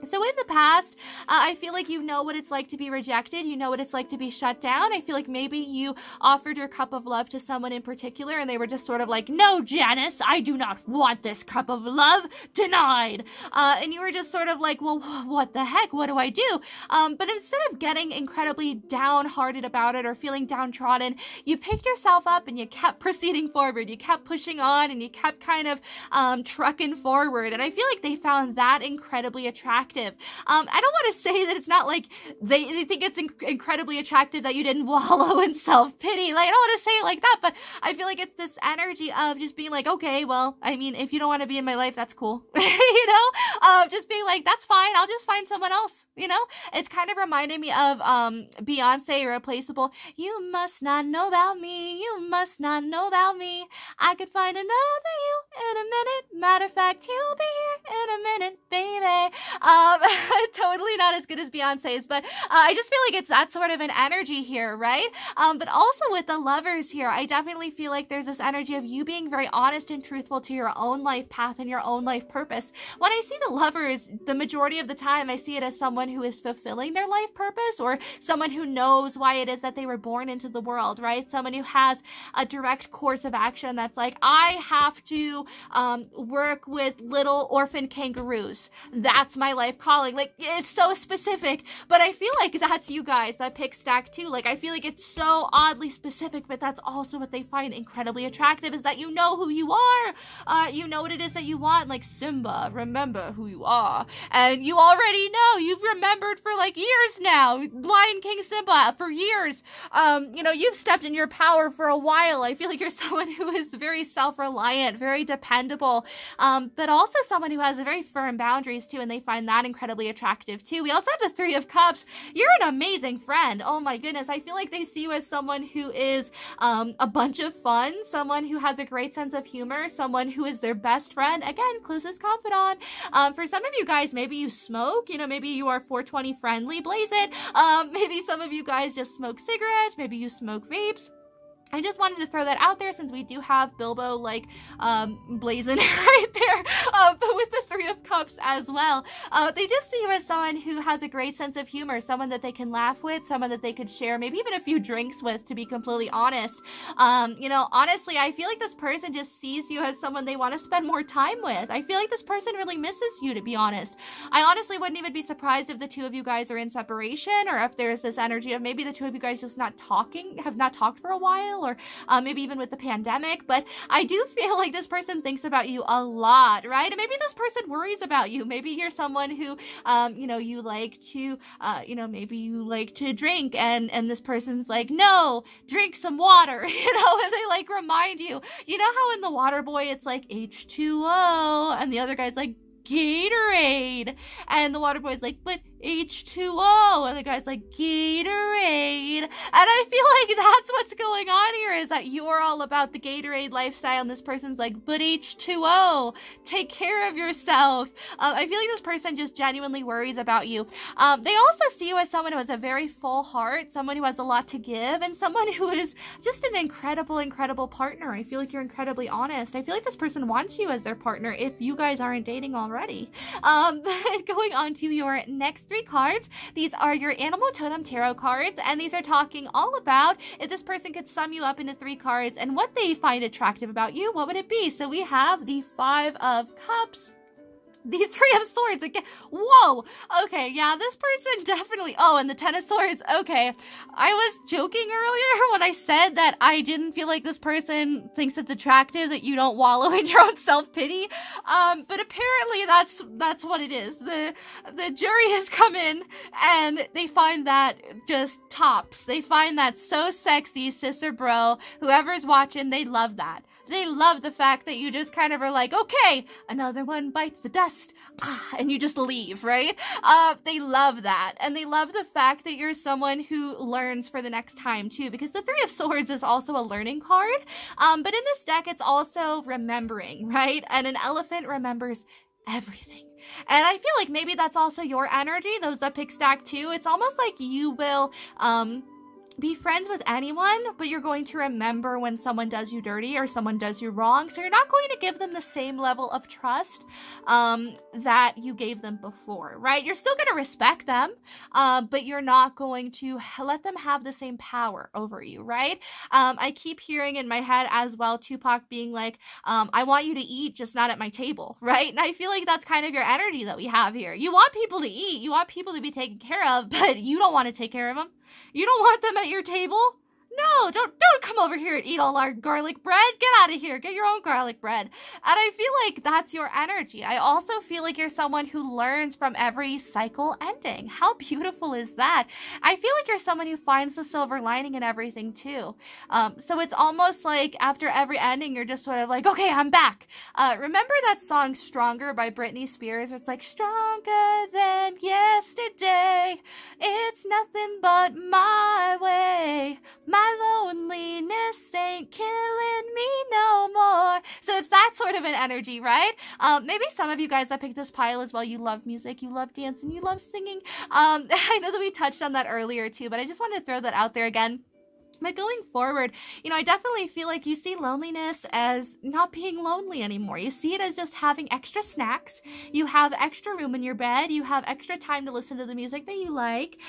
So in the past, I feel like you know what it's like to be rejected. You know what it's like to be shut down. I feel like maybe you offered your cup of love to someone in particular, and they were just sort of like, no, Janice, I do not want this cup of love. Denied. And you were just sort of like, well, what the heck? What do I do? But instead of getting incredibly downhearted about it or feeling downtrodden, you picked yourself up and you kept proceeding forward. You kept pushing on, and you kept kind of trucking forward. And I feel like they found that incredibly attractive. I don't want to say that it's not like they think it's incredibly attractive that you didn't wallow in self-pity. Like, I don't want to say it like that, but I feel like it's this energy of just being like, okay, well, I mean, if you don't want to be in my life, that's cool. You know, just being like, that's fine. I'll just find someone else. You know, it's kind of reminding me of Beyonce, Irreplaceable. You must not know about me. You must not know about me. I could find another you in a minute. Matter of fact, he'll be here in a minute, baby. Totally not as good as Beyonce's, but I just feel like it's that sort of an energy here, right? But also with the lovers here, I definitely feel like there's this energy of you being very honest and truthful to your own life path and your own life purpose. When I see the lovers, the majority of the time, I see it as someone who is fulfilling their life purpose, or someone who knows why it is that they were born into the world, right? Someone who has a direct course of action that's like, I have to work with little orphan kangaroos. That's my life calling. Like, it's so specific, but I feel like that's you guys that pick stack too. Like, I feel like it's so oddly specific, but that's also what they find incredibly attractive, is that you know who you are. You know what it is that you want. Like, Simba, remember who you are. And you already know. You've remembered for like years now. Lion King Simba for years. You know, you've stepped in your power for a while. I feel like you're someone who is very self-reliant, very dependable, but also someone who has very firm boundaries too, and they find that incredibly attractive too. We also have the Three of Cups. You're an amazing friend. Oh my goodness. I feel like they see you as someone who is a bunch of fun, someone who has a great sense of humor, someone who is their best friend. Again, closest confidant. For some of you guys, maybe you smoke, you know, maybe you are 420 friendly, blaze it. Maybe some of you guys just smoke cigarettes, maybe you smoke vapes. I just wanted to throw that out there since we do have Bilbo, like, blazing right there, but with the Three of Cups as well. They just see you as someone who has a great sense of humor, someone that they can laugh with, someone that they could share maybe even a few drinks with, to be completely honest. You know, honestly, I feel like this person just sees you as someone they want to spend more time with. I feel like this person really misses you, to be honest. I honestly wouldn't even be surprised if the two of you guys are in separation, or if there's this energy of maybe the two of you guys just have not talked for a while, or maybe even with the pandemic. But I do feel like this person thinks about you a lot, right? And maybe this person worries about you. Maybe you're someone who, you know, you like to, you know, maybe you like to drink, and this person's like, no, drink some water, you know, and they like remind you. You know how in The Water Boy it's like H2O, and the other guy's like, Gatorade, and the water boy's like, but H2O, and the guy's like, Gatorade. And I feel like that's what's going on here, is that you're all about the Gatorade lifestyle, and this person's like, but H2O, take care of yourself. I feel like this person just genuinely worries about you. They also see you as someone who has a very full heart, someone who has a lot to give, and someone who is just an incredible partner. I feel like you're incredibly honest. I feel like this person wants you as their partner if you guys aren't dating already. Going on to your next three cards, these are your Animal Totem Tarot cards, and these are talking all about if this person could sum you up into three cards and what they find attractive about you, what would it be? So we have the Five of Cups, the Three of Swords again. Whoa. Okay, yeah, this person definitely. Oh, and the Ten of Swords. Okay, I was joking earlier when I said that I didn't feel like this person thinks it's attractive that you don't wallow in your own self-pity. But apparently that's what it is. The jury has come in and they find that just tops. They find that so sexy, sis or bro. Whoever's watching, they love that. They love the fact that you just kind of are like, okay, another one bites the dust, and you just leave, right? They love that. And they love the fact that you're someone who learns for the next time too, because the Three of Swords is also a learning card. But in this deck, it's also remembering, right? And an elephant remembers everything. And I feel like maybe that's also your energy, those that pick stack too. It's almost like you will, be friends with anyone, but you're going to remember when someone does you dirty or someone does you wrong. So you're not going to give them the same level of trust that you gave them before, right? You're still going to respect them, but you're not going to let them have the same power over you, right? I keep hearing in my head as well, Tupac being like, I want you to eat, just not at my table, right? And I feel like that's kind of your energy that we have here. You want people to eat, you want people to be taken care of, but you don't want to take care of them. You don't want them at your table? No, don't come over here and eat all our garlic bread. Get out of here. Get your own garlic bread. And I feel like that's your energy. I also feel like you're someone who learns from every cycle ending. How beautiful is that? I feel like you're someone who finds the silver lining in everything too. So it's almost like after every ending, you're just sort of like, okay, I'm back. Remember that song Stronger by Britney Spears? Where it's like, stronger than yesterday. It's nothing but my way. My loneliness ain't killing me no more. So it's that sort of an energy, right? Maybe some of you guys that picked this pile as well, you love music, you love dancing, you love singing. I know that we touched on that earlier too, but I just wanted to throw that out there again. But going forward, you know, I definitely feel like you see loneliness as not being lonely anymore. You see it as just having extra snacks. You have extra room in your bed. You have extra time to listen to the music that you like.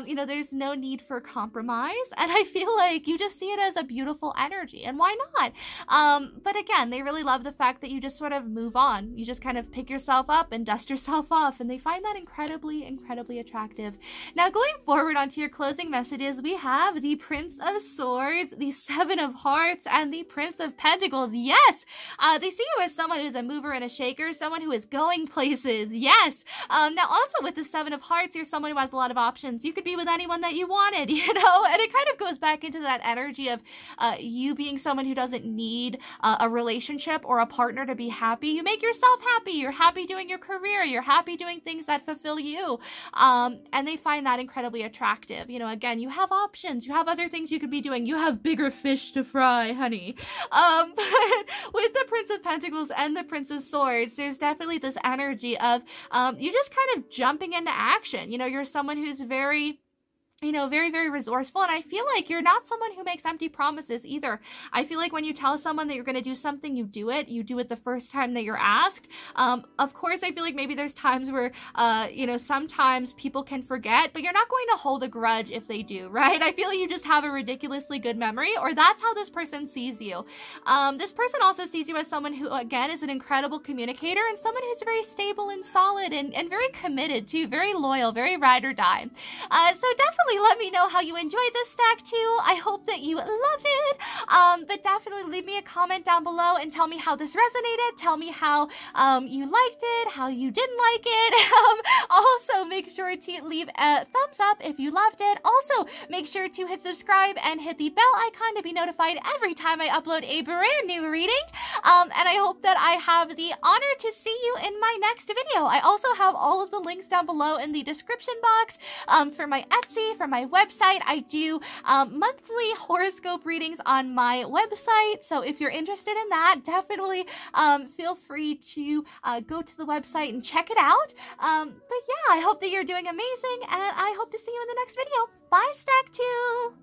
You know, there's no need for compromise. And I feel like you just see it as a beautiful energy. And why not? But again, they really love the fact that you just sort of move on. You just kind of pick yourself up and dust yourself off. And they find that incredibly, incredibly attractive. Now, going forward onto your closing messages, we have the Prince of Swords, the Seven of Hearts, and the Prince of Pentacles. Yes! They see you as someone who's a mover and a shaker, someone who is going places. Yes! Now, also with the Seven of Hearts, you're someone who has a lot of options. You could be with anyone that you wanted, you know? And it kind of goes back into that energy of you being someone who doesn't need a relationship or a partner to be happy. You make yourself happy. You're happy doing your career. You're happy doing things that fulfill you. And they find that incredibly attractive. You know, again, you have options. You have other things you could be doing. You have bigger fish to fry, honey. But with the Prince of Pentacles and the Prince of Swords, there's definitely this energy of you just kind of jumping into action. You know, you're someone who's very, you know, very, very resourceful. And I feel like you're not someone who makes empty promises either. I feel like when you tell someone that you're going to do something, you do it. You do it the first time that you're asked. Of course, I feel like maybe there's times where, you know, sometimes people can forget, but you're not going to hold a grudge if they do, right? I feel like you just have a ridiculously good memory, or that's how this person sees you. This person also sees you as someone who, again, is an incredible communicator and someone who's very stable and solid and very committed too, very loyal, very ride or die. So definitely let me know how you enjoyed this stack too. I hope that you loved it. But definitely leave me a comment down below and tell me how this resonated. Tell me how you liked it, how you didn't like it. Also, make sure to leave a thumbs up if you loved it. Also, make sure to hit subscribe and hit the bell icon to be notified every time I upload a brand new reading. And I hope that I have the honor to see you in my next video. I also have all of the links down below in the description box for my Etsy, for my website. I do monthly horoscope readings on my website, so if you're interested in that, definitely feel free to go to the website and check it out. But yeah, I hope that you're doing amazing, and I hope to see you in the next video. Bye, Stack 2!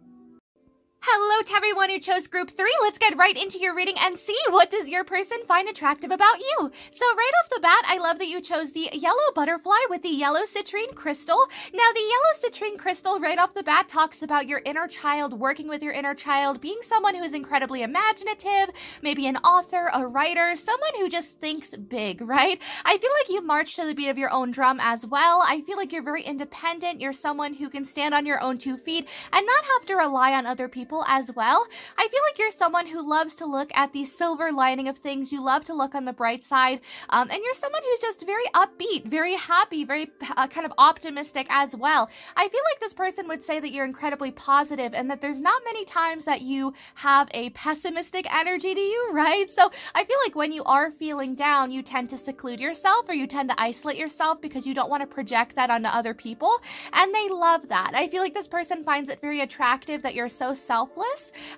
Hello to everyone who chose group 3. Let's get right into your reading and see what does your person find attractive about you. So right off the bat, I love that you chose the yellow butterfly with the yellow citrine crystal. Now the yellow citrine crystal right off the bat talks about your inner child, working with your inner child, being someone who is incredibly imaginative, maybe an author, a writer, someone who just thinks big, right? I feel like you march to the beat of your own drum as well. I feel like you're very independent. You're someone who can stand on your own 2 feet and not have to rely on other people as well. I feel like you're someone who loves to look at the silver lining of things. You love to look on the bright side, and you're someone who's just very upbeat, very happy, very kind of optimistic as well. I feel like this person would say that you're incredibly positive and that there's not many times that you have a pessimistic energy to you, right? So I feel like when you are feeling down, you tend to seclude yourself or you tend to isolate yourself because you don't want to project that onto other people, and they love that. I feel like this person finds it very attractive that you're so selfless,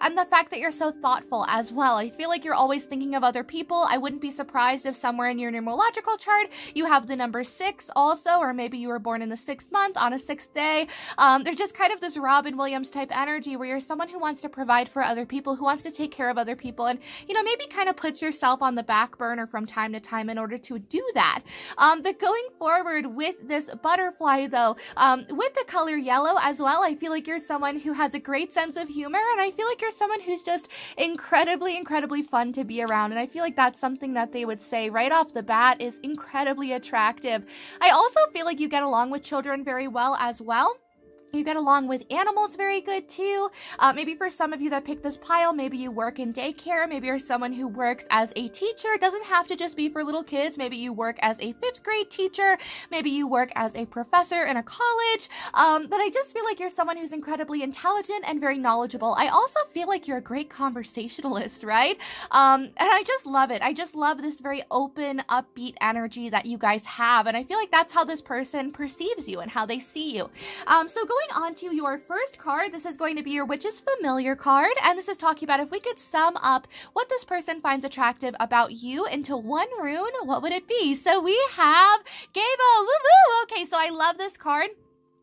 and the fact that you're so thoughtful as well. I feel like you're always thinking of other people. I wouldn't be surprised if somewhere in your numerological chart you have the number 6 also, or maybe you were born in the 6th month on a 6th day. There's just kind of this Robin Williams type energy where you're someone who wants to provide for other people, who wants to take care of other people, and, you know, maybe kind of puts yourself on the back burner from time to time in order to do that. But going forward with this butterfly though, with the color yellow as well, I feel like you're someone who has a great sense of humor, and I feel like you're someone who's just incredibly, incredibly fun to be around, and I feel like that's something that they would say right off the bat is incredibly attractive. I also feel like you get along with children very well as well. You get along with animals very good too. Maybe for some of you that picked this pile, maybe you work in daycare. Maybe you're someone who works as a teacher. It doesn't have to just be for little kids. Maybe you work as a 5th grade teacher. Maybe you work as a professor in a college. But I just feel like you're someone who's incredibly intelligent and very knowledgeable. I also feel like you're a great conversationalist, right? And I just love it. I just love this very open, upbeat energy that you guys have. And I feel like that's how this person perceives you and how they see you. So going going on to your first card, this is going to be your Witch's Familiar card, and this is talking about if we could sum up what this person finds attractive about you into one rune, what would it be? So we have Gabo, woo woo! Okay, so I love this card.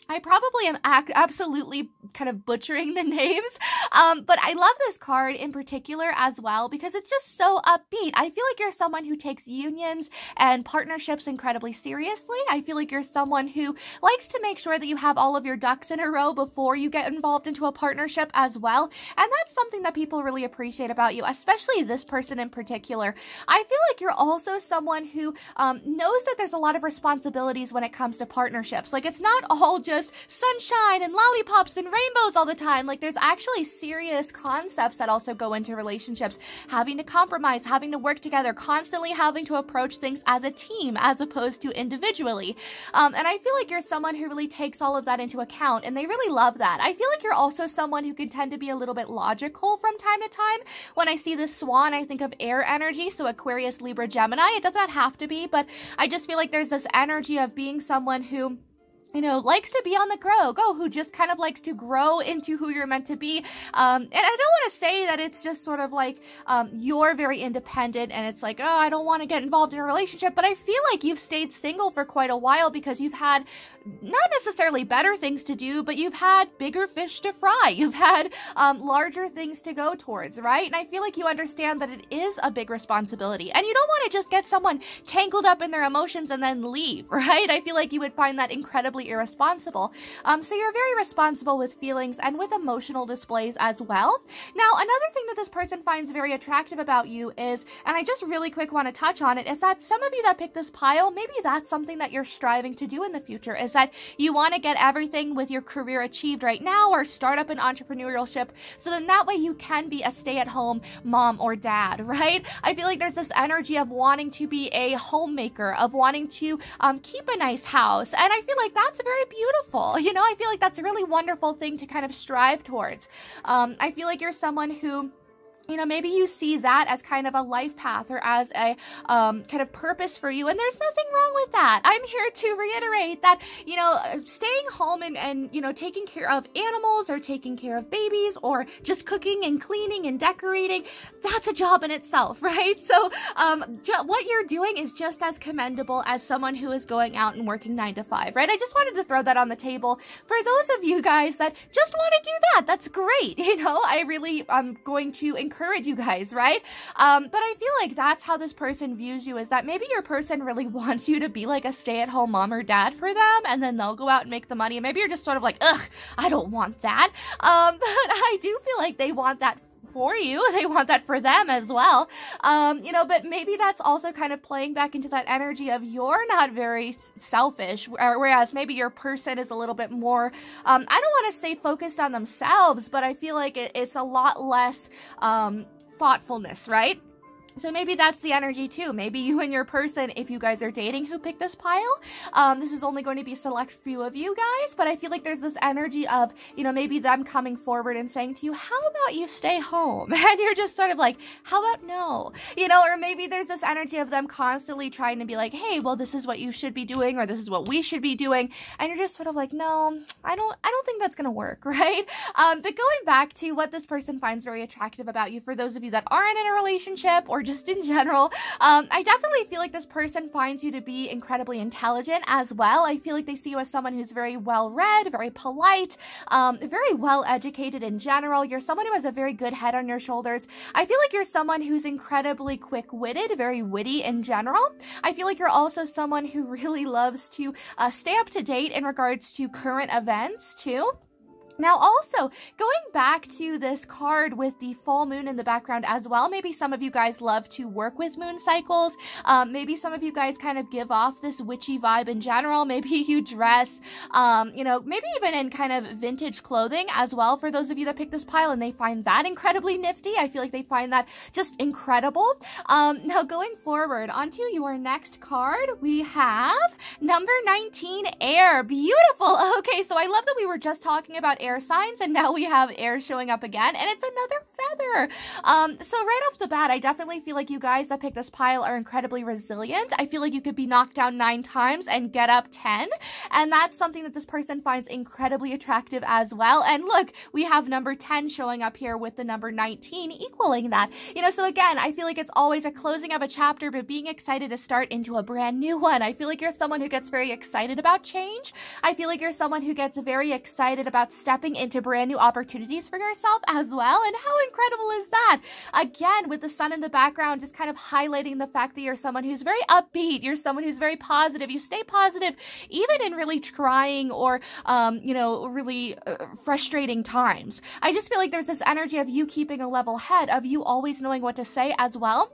I probably am absolutely kind of butchering the names, but I love this card in particular as well because it's just so upbeat. I feel like you're someone who takes unions and partnerships incredibly seriously. I feel like you're someone who likes to make sure that you have all of your ducks in a row before you get involved into a partnership as well, and that's something that people really appreciate about you, especially this person in particular. I feel like you're also someone who knows that there's a lot of responsibilities when it comes to partnerships. Like, it's not all just sunshine and lollipops and rainbows all the time. Like, there's actually serious concepts that also go into relationships. Having to compromise, having to work together, constantly having to approach things as a team as opposed to individually. And I feel like you're someone who really takes all of that into account, and they really love that. I feel like you're also someone who can tend to be a little bit logical from time to time. When I see this swan, I think of air energy, so Aquarius, Libra, Gemini. It does not have to be, but I just feel like there's this energy of being someone who, you know, likes to be on the go, who just kind of likes to grow into who you're meant to be. And I don't want to say that it's just sort of like you're very independent and it's like, oh, I don't want to get involved in a relationship, but I feel like you've stayed single for quite a while because you've had not necessarily better things to do, but you've had bigger fish to fry. You've had larger things to go towards, right? And I feel like you understand that it is a big responsibility, and you don't want to just get someone tangled up in their emotions and then leave, right? I feel like you would find that incredibly irresponsible. So you're very responsible with feelings and with emotional displays as well. Now, another thing that this person finds very attractive about you is, and I just really quick want to touch on it, is that some of you that pick this pile, maybe that's something that you're striving to do in the future, is that you want to get everything with your career achieved right now or start up an entrepreneurship, so then that way you can be a stay-at-home mom or dad, right? I feel like there's this energy of wanting to be a homemaker, of wanting to keep a nice house, and I feel like that's very beautiful. You know, I feel like that's a really wonderful thing to kind of strive towards. I feel like you're someone who, you know, maybe you see that as kind of a life path or as a kind of purpose for you, and there's nothing wrong with that. I'm here to reiterate that, you know, staying home and you know, taking care of animals or taking care of babies or just cooking and cleaning and decorating, that's a job in itself, right? So what you're doing is just as commendable as someone who is going out and working 9 to 5, right? I just wanted to throw that on the table for those of you guys that just want to do that. That's great. You know, I really am going to encourage you guys, right? But I feel like that's how this person views you, is that maybe your person really wants you to be like a stay-at-home mom or dad for them, and then they'll go out and make the money, and maybe you're just sort of like, ugh, I don't want that. But I do feel like they want that for you. They want that for them as well. You know, but maybe that's also kind of playing back into that energy of you're not very selfish, whereas maybe your person is a little bit more, I don't want to say focused on themselves, but I feel like it's a lot less thoughtfulness, right? So maybe that's the energy too. Maybe you and your person, if you guys are dating, who picked this pile, this is only going to be a select few of you guys, but I feel like there's this energy of, you know, maybe them coming forward and saying to you, how about you stay home? And you're just sort of like, how about no? You know, or maybe there's this energy of them constantly trying to be like, hey, well, this is what you should be doing, or this is what we should be doing. And you're just sort of like, no, I don't think that's going to work, right? But going back to what this person finds very attractive about you, for those of you that aren't in a relationship or just in general, I definitely feel like this person finds you to be incredibly intelligent as well. I feel like they see you as someone who's very well-read, very polite, very well-educated in general. You're someone who has a very good head on your shoulders. I feel like you're someone who's incredibly quick-witted, very witty in general. I feel like you're also someone who really loves to stay up to date in regards to current events too. Now, also, going back to this card with the full moon in the background as well, maybe some of you guys love to work with moon cycles. Maybe some of you guys kind of give off this witchy vibe in general. Maybe you dress, you know, maybe even in kind of vintage clothing as well, for those of you that pick this pile, and they find that incredibly nifty. I feel like they find that just incredible. Now, going forward, onto your next card, we have number 19, air. Beautiful. Okay, so I love that we were just talking about air air signs, and now we have air showing up again, and it's another feather. So right off the bat, I definitely feel like you guys that pick this pile are incredibly resilient. I feel like you could be knocked down 9 times and get up 10, and that's something that this person finds incredibly attractive as well. And look, we have number 10 showing up here with the number 19 equaling that. You know, so again, I feel like it's always a closing of a chapter, but being excited to start into a brand new one. I feel like you're someone who gets very excited about change. I feel like you're someone who gets very excited about stepping into brand new opportunities for yourself as well. And how incredible is that? Again, with the sun in the background, just kind of highlighting the fact that you're someone who's very upbeat. You're someone who's very positive. You stay positive even in really trying or, you know, really frustrating times. I just feel like there's this energy of you keeping a level head, of you always knowing what to say as well.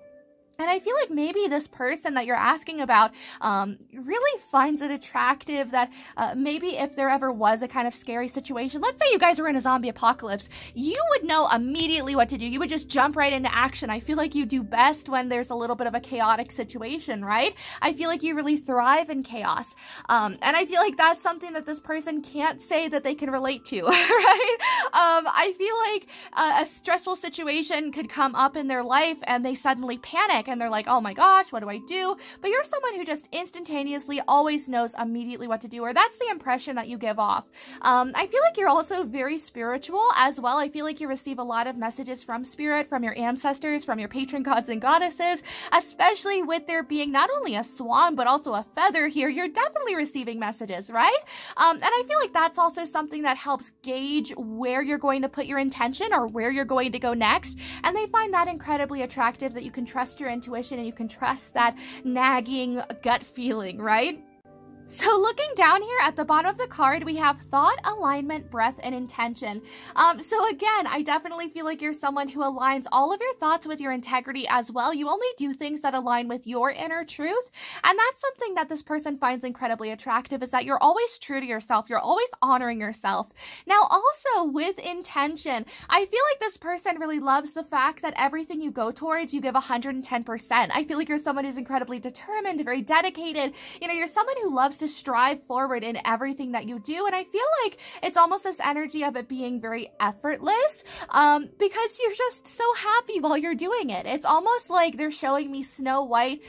And I feel like maybe this person that you're asking about really finds it attractive that maybe if there ever was a kind of scary situation, let's say you guys were in a zombie apocalypse, you would know immediately what to do. You would just jump right into action. I feel like you do best when there's a little bit of a chaotic situation, right? I feel like you really thrive in chaos. And I feel like that's something that this person can't say that they can relate to, right? I feel like a stressful situation could come up in their life and they suddenly panic. And they're like, oh my gosh, what do I do? But you're someone who just instantaneously always knows immediately what to do, or that's the impression that you give off. I feel like you're also very spiritual as well. I feel like you receive a lot of messages from spirit, from your ancestors, from your patron gods and goddesses, especially with there being not only a swan, but also a feather here. You're definitely receiving messages, right? And I feel like that's also something that helps gauge where you're going to put your intention or where you're going to go next. And they find that incredibly attractive, that you can trust your intuition and you can trust that nagging gut feeling, right? So looking down here at the bottom of the card, we have thought, alignment, breath, and intention. So again, I definitely feel like you're someone who aligns all of your thoughts with your integrity as well. You only do things that align with your inner truth. And that's something that this person finds incredibly attractive, is that you're always true to yourself. You're always honoring yourself. Now, also with intention, I feel like this person really loves the fact that everything you go towards, you give 110%. I feel like you're someone who's incredibly determined, very dedicated. You know, you're someone who loves to strive forward in everything that you do, and I feel like it's almost this energy of it being very effortless, because you're just so happy while you're doing it. It's almost like they're showing me Snow White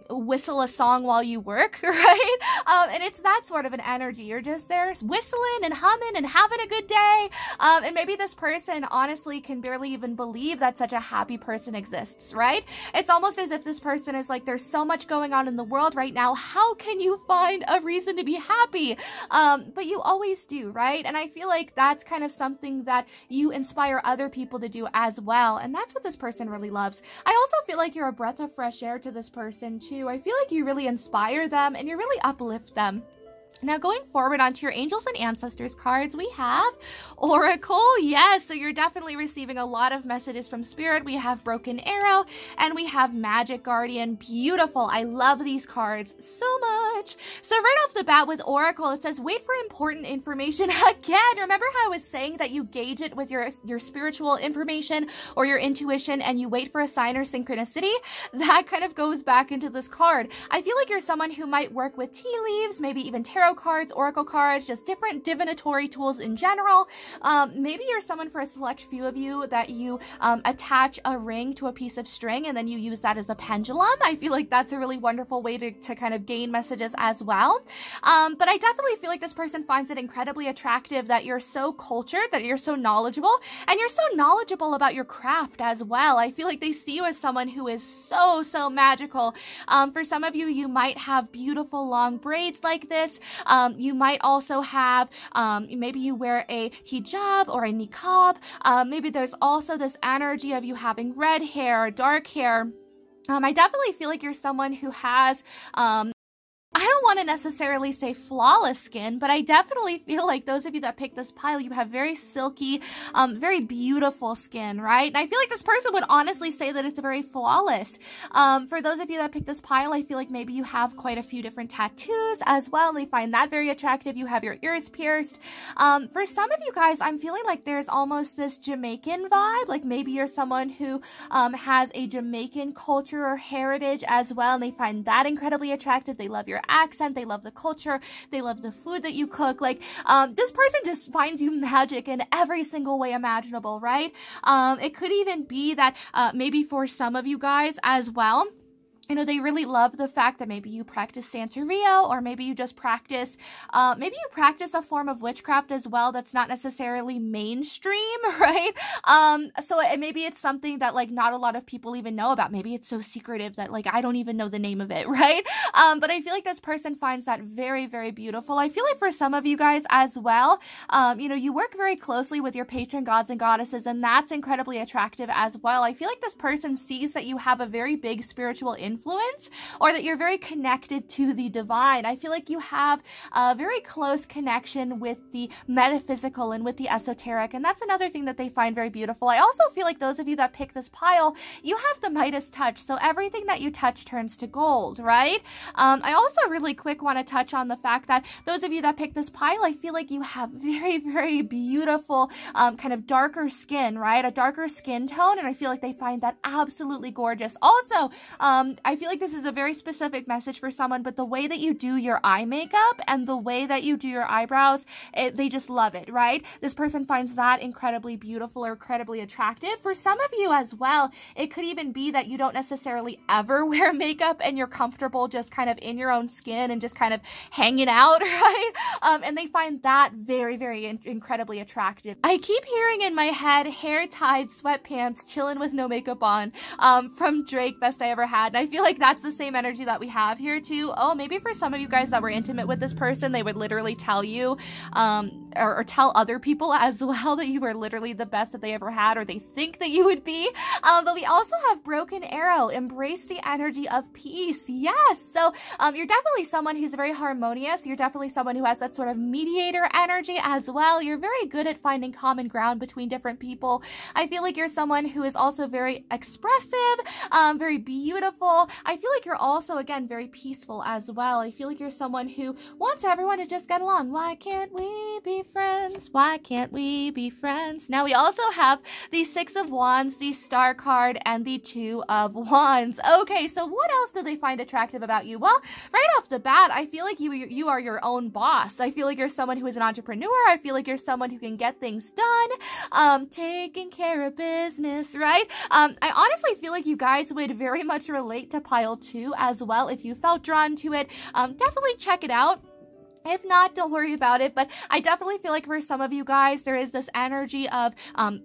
whistle a song while you work, right? And it's that sort of an energy. You're just there whistling and humming and having a good day, and maybe this person honestly can barely even believe that such a happy person exists, right? It's almost as if this person is like, there's so much going on in the world right now, how can you find a reason to be happy? But you always do, right? And I feel like that's kind of something that you inspire other people to do as well, and that's what this person really loves. I also feel like you're a breath of fresh air to this person too. I feel like you really inspire them and you really uplift them. Now, going forward onto your angels and ancestors cards, we have Oracle. Yes, so you're definitely receiving a lot of messages from spirit. We have Broken Arrow and we have Magic Guardian. Beautiful. I love these cards so much. So right off the bat with Oracle, it says wait for important information. Again, remember how I was saying that you gauge it with your spiritual information or your intuition and you wait for a sign or synchronicity? That kind of goes back into this card. I feel like you're someone who might work with tea leaves, maybe even tarot cards, oracle cards, just different divinatory tools in general. Maybe you're someone, for a select few of you, that you attach a ring to a piece of string and then you use that as a pendulum. I feel like that's a really wonderful way to kind of gain messages as well. But I definitely feel like this person finds it incredibly attractive that you're so cultured, that you're so knowledgeable, and you're so knowledgeable about your craft as well. I feel like they see you as someone who is so magical. For some of you, you might have beautiful long braids like this. You might also have, maybe you wear a hijab or a niqab. Maybe there's also this energy of you having red hair, dark hair. I definitely feel like you're someone who has, I don't want to necessarily say flawless skin, but I definitely feel like those of you that pick this pile, you have very silky, very beautiful skin, right? And I feel like this person would honestly say that it's very flawless. For those of you that pick this pile, I feel like maybe you have quite a few different tattoos as well, and they find that very attractive. You have your ears pierced. For some of you guys, I'm feeling like there's almost this Jamaican vibe, like maybe you're someone who has a Jamaican culture or heritage as well, and they find that incredibly attractive. They love your accent. accent, they love the culture, they love the food that you cook. Like, this person just finds you magic in every single way imaginable, right? It could even be that maybe for some of you guys as well, you know, they really love the fact that maybe you practice Santeria, or maybe you just practice, maybe you practice a form of witchcraft as well that's not necessarily mainstream, right? So maybe it's something that like not a lot of people even know about. Maybe it's so secretive that like I don't even know the name of it, right? But I feel like this person finds that very, very beautiful. I feel like for some of you guys as well, you know, you work very closely with your patron gods and goddesses, and that's incredibly attractive as well. I feel like this person sees that you have a very big spiritual influence, or that you're very connected to the divine. I feel like you have a very close connection with the metaphysical and with the esoteric, and that's another thing that they find very beautiful. I also feel like those of you that pick this pile, you have the Midas touch, so everything that you touch turns to gold, right? I also really quick want to touch on the fact that those of you that pick this pile, I feel like you have very, very beautiful kind of darker skin, right? A darker skin tone, and I feel like they find that absolutely gorgeous. Also, I feel like this is a very specific message for someone, but the way that you do your eye makeup and the way that you do your eyebrows, they just love it, right? This person finds that incredibly beautiful or incredibly attractive. For some of you as well, it could even be that you don't necessarily ever wear makeup and you're comfortable just kind of in your own skin and just kind of hanging out, right? And they find that very, very incredibly attractive. I keep hearing in my head, hair tied, sweatpants, chilling with no makeup on, from Drake, Best I Ever Had. And I feel like that's the same energy that we have here too. Oh, maybe for some of you guys that were intimate with this person, they would literally tell you, or tell other people as well that you were literally the best that they ever had, or they think that you would be. But we also have Broken Arrow, embrace the energy of peace. Yes, so you're definitely someone who's very harmonious. You're definitely someone who has that sort of mediator energy as well. You're very good at finding common ground between different people. I feel like you're someone who is also very expressive, very beautiful. I feel like you're also, again, very peaceful as well. I feel like you're someone who wants everyone to just get along. Why can't we be friends? Why can't we be friends? Now we also have the Six of Wands, the Star card, and the Two of Wands. Okay, so what else do they find attractive about you? Well, right off the bat, I feel like you are your own boss. I feel like you're someone who is an entrepreneur. I feel like you're someone who can get things done, taking care of business, right? I honestly feel like you guys would very much relate to pile 2 as well. If you felt drawn to it, definitely check it out. If not, don't worry about it, but I definitely feel like for some of you guys, there is this energy of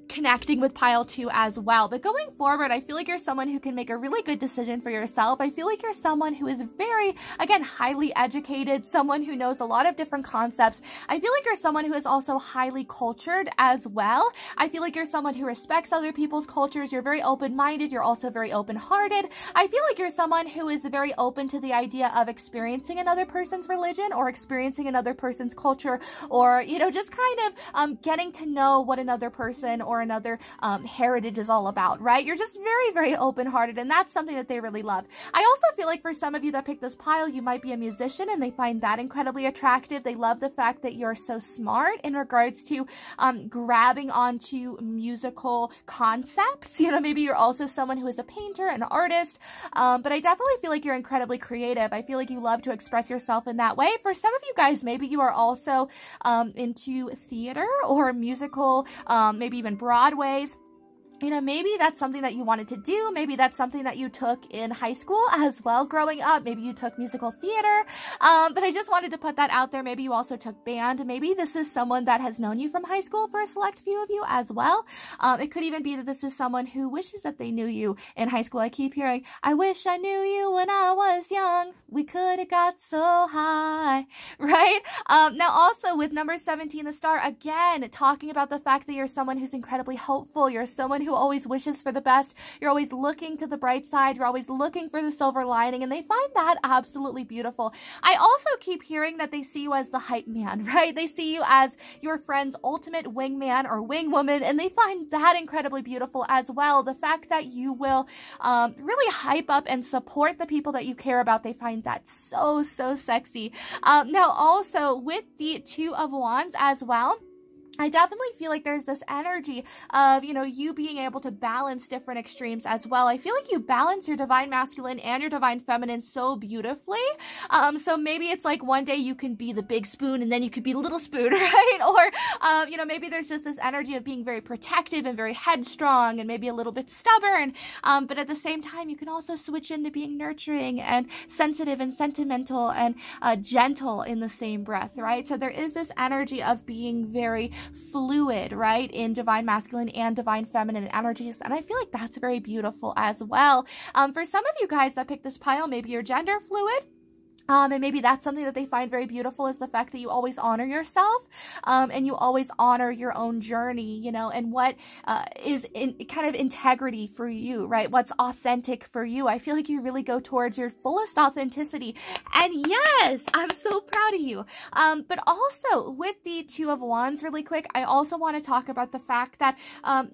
connecting with pile 2 as well. But going forward, I feel like you're someone who can make a really good decision for yourself. I feel like you're someone who is very, again, highly educated, someone who knows a lot of different concepts. I feel like you're someone who is also highly cultured as well. I feel like you're someone who respects other people's cultures. You're very open-minded. You're also very open-hearted. I feel like you're someone who is very open to the idea of experiencing another person's religion or experiencing another person's culture, or, you know, just kind of getting to know what another person or another heritage is all about, right? You're just very, very open-hearted, and that's something that they really love. I also feel like for some of you that picked this pile, you might be a musician, and they find that incredibly attractive. They love the fact that you're so smart in regards to grabbing onto musical concepts. You know, maybe you're also someone who is a painter, an artist, but I definitely feel like you're incredibly creative. I feel like you love to express yourself in that way. For some of you guys, maybe you are also into theater or musical, maybe even Broadway's. You know, maybe that's something that you wanted to do. Maybe that's something that you took in high school as well growing up. Maybe you took musical theater, but I just wanted to put that out there. Maybe you also took band. Maybe this is someone that has known you from high school for a select few of you as well. It could even be that this is someone who wishes that they knew you in high school. I keep hearing, I wish I knew you when I was young. We could have got so high, right? Now also with number 17, the star, again, talking about the fact that you're someone who's incredibly hopeful. You're someone who always wishes for the best. You're always looking to the bright side. You're always looking for the silver lining, and they find that absolutely beautiful. I also keep hearing that they see you as the hype man, right? They see you as your friend's ultimate wingman or wingwoman, and they find that incredibly beautiful as well. The fact that you will really hype up and support the people that you care about, they find that so, so sexy. Now also with the Two of Wands as well, I definitely feel like there's this energy of, you know, you being able to balance different extremes as well. I feel like you balance your divine masculine and your divine feminine so beautifully. So maybe it's like one day you can be the big spoon and then you could be the little spoon, right? Or, you know, maybe there's just this energy of being very protective and very headstrong and maybe a little bit stubborn. But at the same time, you can also switch into being nurturing and sensitive and sentimental and gentle in the same breath, right? So there is this energy of being very fluid, right, in divine masculine and divine feminine energies, and I feel like that's very beautiful as well. For some of you guys that picked this pile, maybe you're gender fluid. And maybe that's something that they find very beautiful, is the fact that you always honor yourself, and you always honor your own journey, you know, and what is in kind of integrity for you, right? What's authentic for you. I feel like you really go towards your fullest authenticity. And yes, I'm so proud of you. But also with the Two of Wands really quick, I also want to talk about the fact that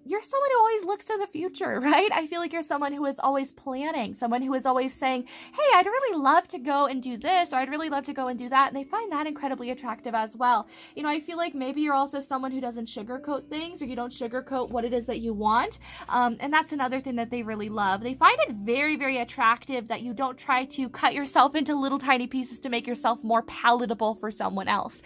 you're someone who always looks to the future, right? I feel like you're someone who is always planning, someone who is always saying, hey, I'd really love to go and do this, or I'd really love to go and do that, and they find that incredibly attractive as well. You know, I feel like maybe you're also someone who doesn't sugarcoat things, or you don't sugarcoat what it is that you want, and that's another thing that they really love. They find it very, very attractive that you don't try to cut yourself into little tiny pieces to make yourself more palatable for someone else.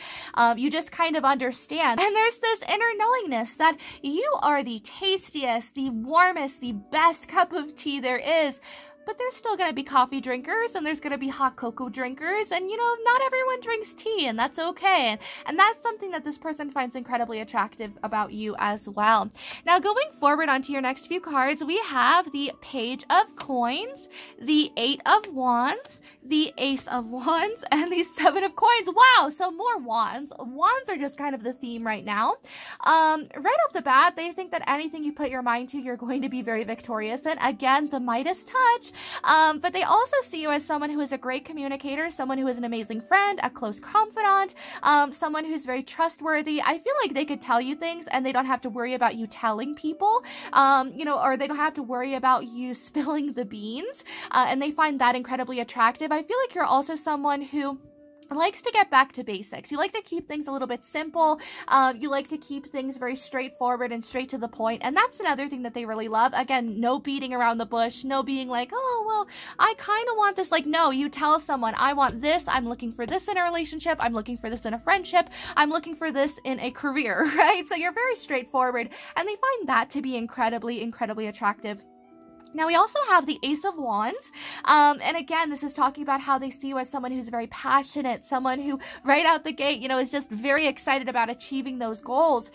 You just kind of understand, and there's this inner knowingness that you are the tastiest, the warmest, the best cup of tea there is. But there's still going to be coffee drinkers, and there's going to be hot cocoa drinkers, and, you know, not everyone drinks tea, and that's okay. And that's something that this person finds incredibly attractive about you as well. Now, going forward onto your next few cards, we have the Page of Coins, the Eight of Wands, the Ace of Wands, and the Seven of Coins. Wow, so more wands. Wands are just kind of the theme right now. Right off the bat, they think that anything you put your mind to, you're going to be very victorious in. Again, the Midas touch. But they also see you as someone who is a great communicator, someone who is an amazing friend, a close confidant, someone who's very trustworthy. I feel like they could tell you things and they don't have to worry about you telling people, you know, or they don't have to worry about you spilling the beans, and they find that incredibly attractive. I feel like you're also someone who likes to get back to basics. You like to keep things a little bit simple. You like to keep things very straightforward and straight to the point. And that's another thing that they really love. Again, no beating around the bush, no being like, oh, well, I kind of want this. Like, no, you tell someone, I want this. I'm looking for this in a relationship. I'm looking for this in a friendship. I'm looking for this in a career, right? So you're very straightforward, and they find that to be incredibly, incredibly attractive. Now, we also have the Ace of Wands, and again, this is talking about how they see you as someone who's very passionate, someone who right out the gate, you know, is just very excited about achieving those goals,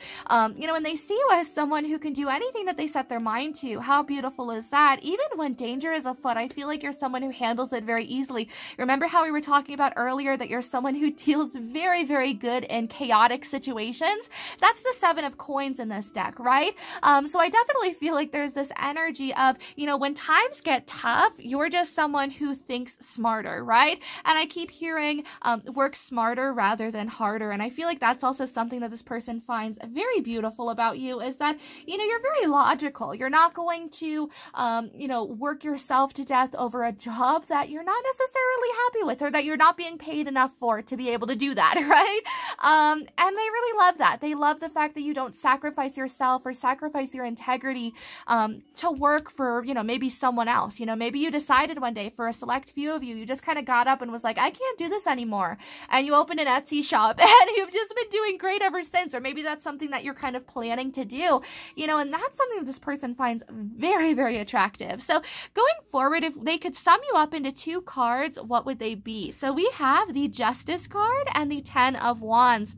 you know, and they see you as someone who can do anything that they set their mind to. How beautiful is that? Even when danger is afoot, I feel like you're someone who handles it very easily. Remember how we were talking about earlier that you're someone who deals very, very good in chaotic situations? That's the Seven of Coins in this deck, right? So I definitely feel like there's this energy of, you know, when times get tough, you're just someone who thinks smarter, right? And I keep hearing work smarter rather than harder. And I feel like that's also something that this person finds very beautiful about you, is that, you know, you're very logical. You're not going to, you know, work yourself to death over a job that you're not necessarily happy with, or that you're not being paid enough for to be able to do that, right? And they really love that. They love the fact that you don't sacrifice yourself or sacrifice your integrity to work for, you know, maybe someone else. You know, maybe you decided one day, for a select few of you, you just kind of got up and was like, I can't do this anymore. And you opened an Etsy shop and you've just been doing great ever since. Or maybe that's something that you're kind of planning to do, you know, and that's something that this person finds very, very attractive. So going forward, if they could sum you up into two cards, what would they be? So we have the Justice card and the Ten of Wands.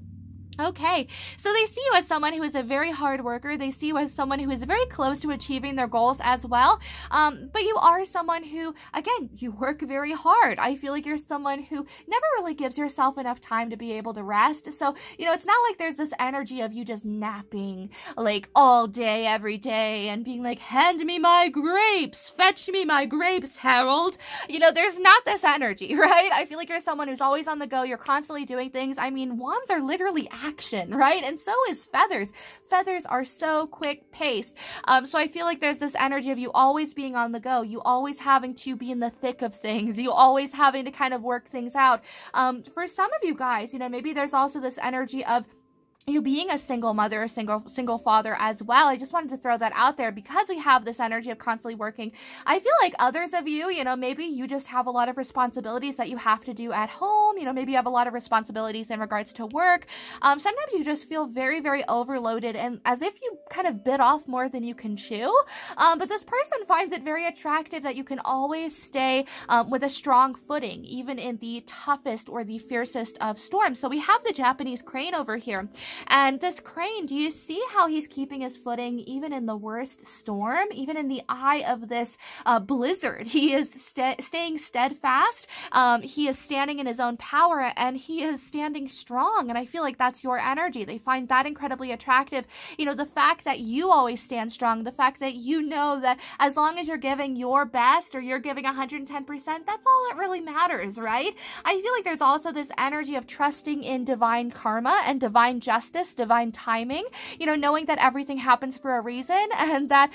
Okay, so they see you as someone who is a very hard worker. They see you as someone who is very close to achieving their goals as well. But you are someone who, again, you work very hard. I feel like you're someone who never really gives yourself enough time to be able to rest. So, you know, it's not like there's this energy of you just napping like all day, every day, and being like, hand me my grapes, fetch me my grapes, Harold. You know, there's not this energy, right? I feel like you're someone who's always on the go. You're constantly doing things. I mean, wands are literally action, right? And so is feathers. Feathers are so quick paced. So I feel like there's this energy of you always being on the go, you always having to be in the thick of things, you always having to kind of work things out. For some of you guys, you know, maybe there's also this energy of you being a single mother, a single father as well. I just wanted to throw that out there because we have this energy of constantly working. I feel like others of you, you know, maybe you just have a lot of responsibilities that you have to do at home. You know, maybe you have a lot of responsibilities in regards to work. Sometimes you just feel very, very overloaded and as if you kind of bit off more than you can chew. But this person finds it very attractive that you can always stay with a strong footing, even in the toughest or the fiercest of storms. So we have the Japanese crane over here. And this crane, do you see how he's keeping his footing even in the worst storm, even in the eye of this blizzard? He is staying steadfast. He is standing in his own power and he is standing strong. And I feel like that's your energy. They find that incredibly attractive. You know, the fact that you always stand strong, the fact that you know that as long as you're giving your best or you're giving 110%, that's all that really matters, right? I feel like there's also this energy of trusting in divine karma and divine justice, divine timing, you know, knowing that everything happens for a reason and that,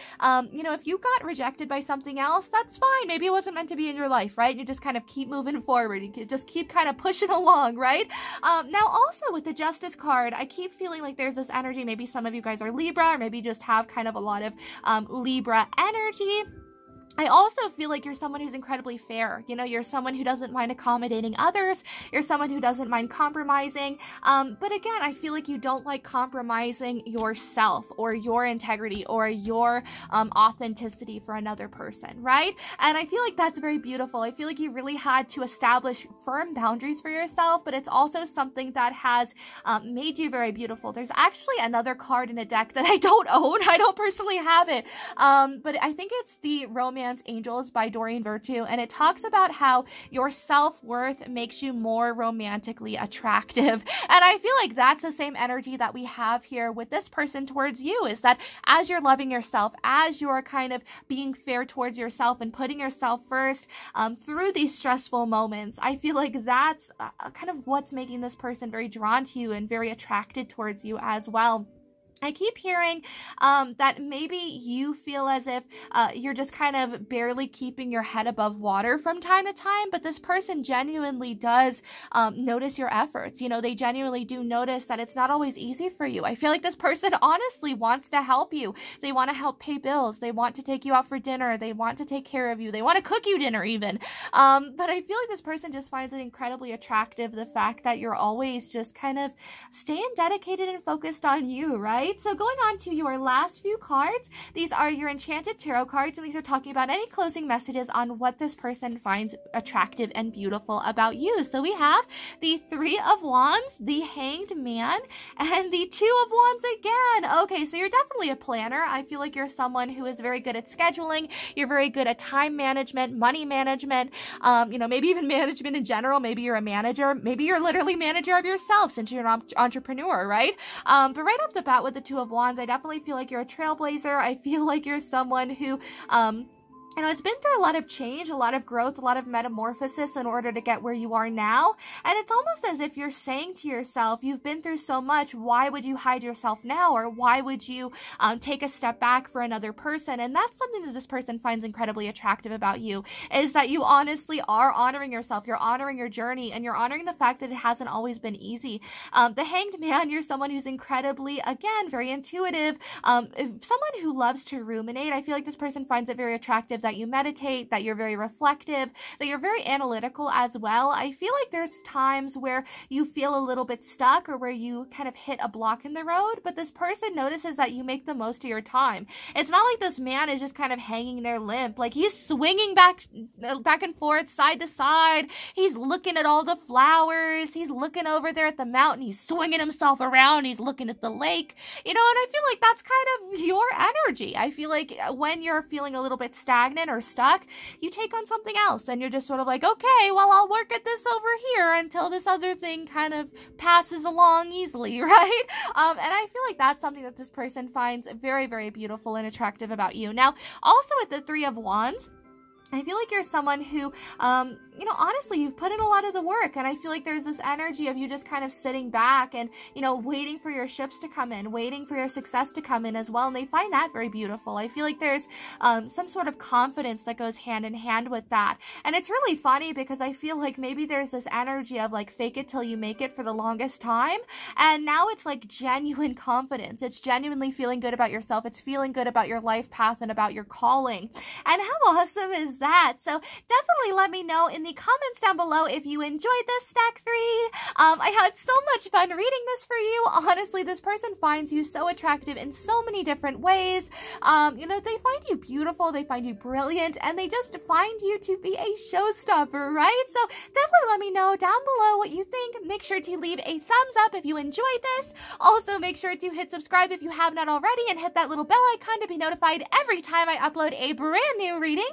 you know, if you got rejected by something else, that's fine. Maybe it wasn't meant to be in your life, right? You just kind of keep moving forward. You just keep kind of pushing along, right? Now also with the Justice card, I keep feeling like there's this energy. Maybe some of you guys are Libra or maybe just have kind of a lot of Libra energy. I also feel like you're someone who's incredibly fair. You know, you're someone who doesn't mind accommodating others. You're someone who doesn't mind compromising. But again, I feel like you don't like compromising yourself or your integrity or your authenticity for another person, right? And I feel like that's very beautiful. I feel like you really had to establish firm boundaries for yourself, but it's also something that has made you very beautiful. There's actually another card in a deck that I don't own. I don't personally have it. But I think it's the Romance Angels by Doreen Virtue, and it talks about how your self-worth makes you more romantically attractive. And I feel like that's the same energy that we have here with this person towards you, is that as you're loving yourself, as you're kind of being fair towards yourself and putting yourself first through these stressful moments, I feel like that's kind of what's making this person very drawn to you and very attracted towards you as well. I keep hearing that maybe you feel as if you're just kind of barely keeping your head above water from time to time, but this person genuinely does notice your efforts. You know, they genuinely do notice that it's not always easy for you. I feel like this person honestly wants to help you. They want to help pay bills. They want to take you out for dinner. They want to take care of you. They want to cook you dinner even. But I feel like this person just finds it incredibly attractive, the fact that you're always just kind of staying dedicated and focused on you, right? So going on to your last few cards, these are your Enchanted Tarot cards, and these are talking about any closing messages on what this person finds attractive and beautiful about you. So we have the Three of Wands, the Hanged Man, and the Two of Wands again. Okay, so you're definitely a planner. I feel like you're someone who is very good at scheduling. You're very good at time management, money management, you know, maybe even management in general. Maybe you're a manager. Maybe you're literally manager of yourself since you're an entrepreneur, right? But right off the bat with the Two of Wands, I definitely feel like you're a trailblazer. I feel like you're someone who you know, it's been through a lot of change, a lot of growth, a lot of metamorphosis in order to get where you are now. And it's almost as if you're saying to yourself, you've been through so much, why would you hide yourself now? Or why would you take a step back for another person? And that's something that this person finds incredibly attractive about you, is that you honestly are honoring yourself. You're honoring your journey, and you're honoring the fact that it hasn't always been easy. The Hanged Man, you're someone who's incredibly, again, very intuitive, someone who loves to ruminate. I feel like this person finds it very attractive that you meditate, that you're very reflective, that you're very analytical as well. I feel like there's times where you feel a little bit stuck or where you kind of hit a block in the road, but this person notices that you make the most of your time. It's not like this man is just kind of hanging there limp. Like, he's swinging back and forth, side to side. He's looking at all the flowers. He's looking over there at the mountain. He's swinging himself around. He's looking at the lake. You know, and I feel like that's kind of your energy. I feel like when you're feeling a little bit stagnant or stuck, you take on something else and you're just sort of like, okay, well, I'll work at this over here until this other thing kind of passes along easily, right? And I feel like that's something that this person finds very, very beautiful and attractive about you. Now, also with the Three of Wands, I feel like you're someone who, you know, honestly, you've put in a lot of the work, and I feel like there's this energy of you just kind of sitting back and, you know, waiting for your ships to come in, waiting for your success to come in as well, and they find that very beautiful. I feel like there's some sort of confidence that goes hand in hand with that, and it's really funny because I feel like maybe there's this energy of like fake it till you make it for the longest time, and now it's like genuine confidence. It's genuinely feeling good about yourself. It's feeling good about your life path and about your calling, and how awesome is that? So definitely let me know in the comments down below if you enjoyed this stack 3. I had so much fun reading this for you. Honestly, this person finds you so attractive in so many different ways. You know, they find you beautiful, they find you brilliant, and they just find you to be a showstopper, right? So definitely let me know down below what you think. Make sure to leave a thumbs up if you enjoyed this. Also, make sure to hit subscribe if you have not already, and hit that little bell icon to be notified every time I upload a brand new reading.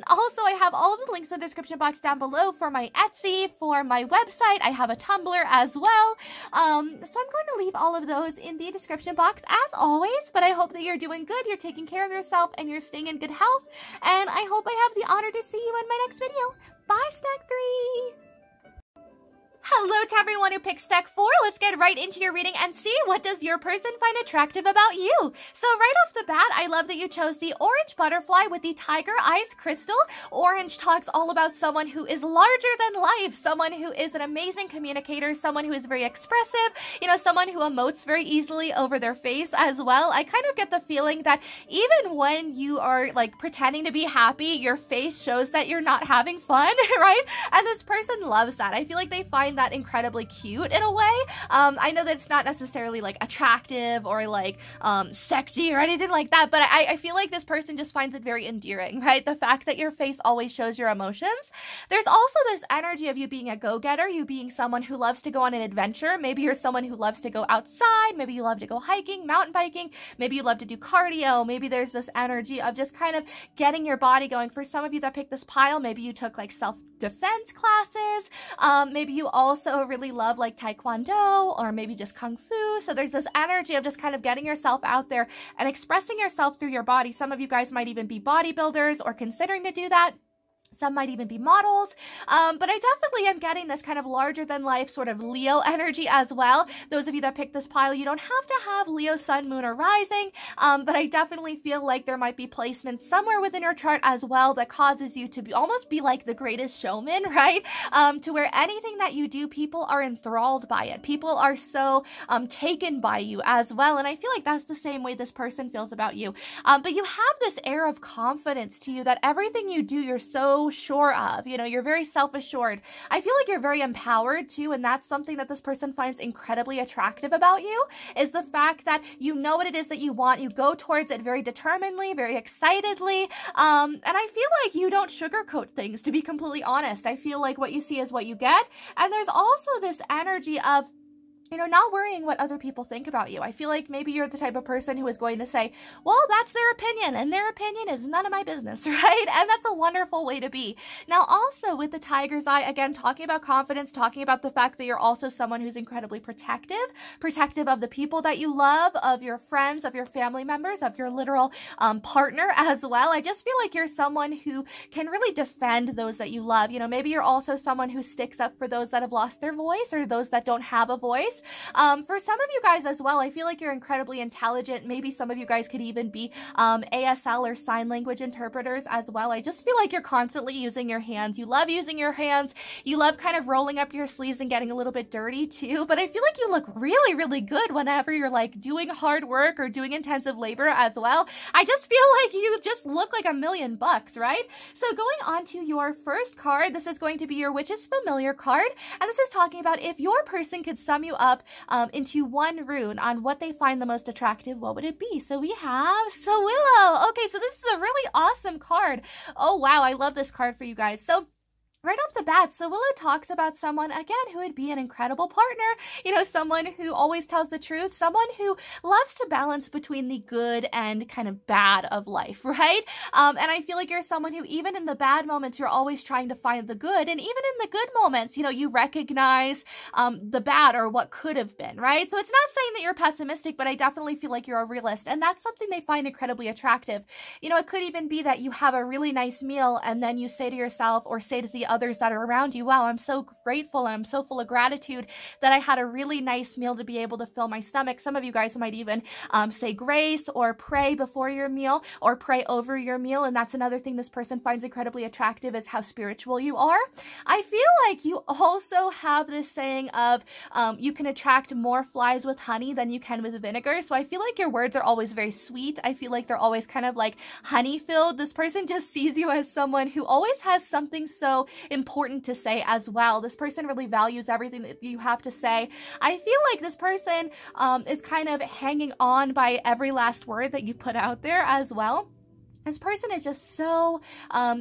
Also, I have all of the links in the description box down below for my Etsy, for my website. I have a Tumblr as well. So I'm going to leave all of those in the description box as always, but I hope that you're doing good, you're taking care of yourself, and you're staying in good health, and I hope I have the honor to see you in my next video. Bye, Stack 3! Hello to everyone who picked stack 4. Let's get right into your reading and see what does your person find attractive about you. So right off the bat, I love that you chose the orange butterfly with the tiger eyes crystal. Orange talks all about someone who is larger than life, someone who is an amazing communicator, someone who is very expressive, you know, someone who emotes very easily over their face as well. I kind of get the feeling that even when you are like pretending to be happy, your face shows that you're not having fun, right? And this person loves that. I feel like they find that incredibly cute in a way. I know that it's not necessarily like attractive or like sexy or anything like that, but I feel like this person just finds it very endearing, right? The fact that your face always shows your emotions. There's also this energy of you being a go-getter, you being someone who loves to go on an adventure. Maybe you're someone who loves to go outside, maybe you love to go hiking, mountain biking, maybe you love to do cardio, maybe there's this energy of just kind of getting your body going. For some of you that picked this pile, maybe you took like self-defense classes, maybe you also really love like taekwondo or maybe just kung fu. So there's this energy of just kind of getting yourself out there and expressing yourself through your body. Some of you guys might even be bodybuilders or considering to do that. Some might even be models, but I definitely am getting this kind of larger than life sort of Leo energy as well. Those of you that picked this pile, you don't have to have Leo sun, moon, or rising, but I definitely feel like there might be placements somewhere within your chart as well that causes you to almost be like the greatest showman, right? To where anything that you do, people are enthralled by it. People are so taken by you as well, and I feel like that's the same way this person feels about you. But you have this air of confidence to you that everything you do, you're so sure of, you know, you're very self-assured. I feel like you're very empowered too, and that's something that this person finds incredibly attractive about you, is the fact that you know what it is that you want, you go towards it very determinedly, very excitedly, and I feel like you don't sugarcoat things, to be completely honest. I feel like what you see is what you get, and there's also this energy of, you know, not worrying what other people think about you. I feel like maybe you're the type of person who is going to say, well, that's their opinion, and their opinion is none of my business, right? And that's a wonderful way to be. Now, also with the tiger's eye, again, talking about confidence, talking about the fact that you're also someone who's incredibly protective of the people that you love, of your friends, of your family members, of your literal partner as well. I just feel like you're someone who can really defend those that you love. You know, maybe you're also someone who sticks up for those that have lost their voice or those that don't have a voice. For some of you guys as well, I feel like you're incredibly intelligent. Maybe some of you guys could even be ASL or sign language interpreters as well. I just feel like you're constantly using your hands. You love using your hands. You love kind of rolling up your sleeves and getting a little bit dirty too. But I feel like you look really, really good whenever you're like doing hard work or doing intensive labor as well. I just feel like you just look like $1,000,000, right? So going on to your first card, this is going to be your Witch's Familiar card. And this is talking about if your person could sum you up into one rune on what they find the most attractive, what would it be? So we have Sawillow. Okay, so this is a really awesome card. Oh wow, I love this card for you guys. So right off the bat, bat. So Willow talks about someone, again, who would be an incredible partner, you know, someone who always tells the truth, someone who loves to balance between the good and kind of bad of life, right? And I feel like you're someone who, even in the bad moments, you're always trying to find the good. And even in the good moments, you know, you recognize the bad or what could have been, right? So it's not saying that you're pessimistic, but I definitely feel like you're a realist. And that's something they find incredibly attractive. You know, it could even be that you have a really nice meal and then you say to yourself or say to the others that are around you, wow, I'm so grateful and I'm so full of gratitude that I had a really nice meal to be able to fill my stomach. Some of you guys might even say grace or pray before your meal or pray over your meal. And that's another thing this person finds incredibly attractive, is how spiritual you are. I feel like you also have this saying of you can attract more flies with honey than you can with vinegar. So I feel like your words are always very sweet. I feel like they're always kind of like honey filled. This person just sees you as someone who always has something so important to say as well. This person really values everything that you have to say. I feel like this person is kind of hanging on by every last word that you put out there as well. This person is just so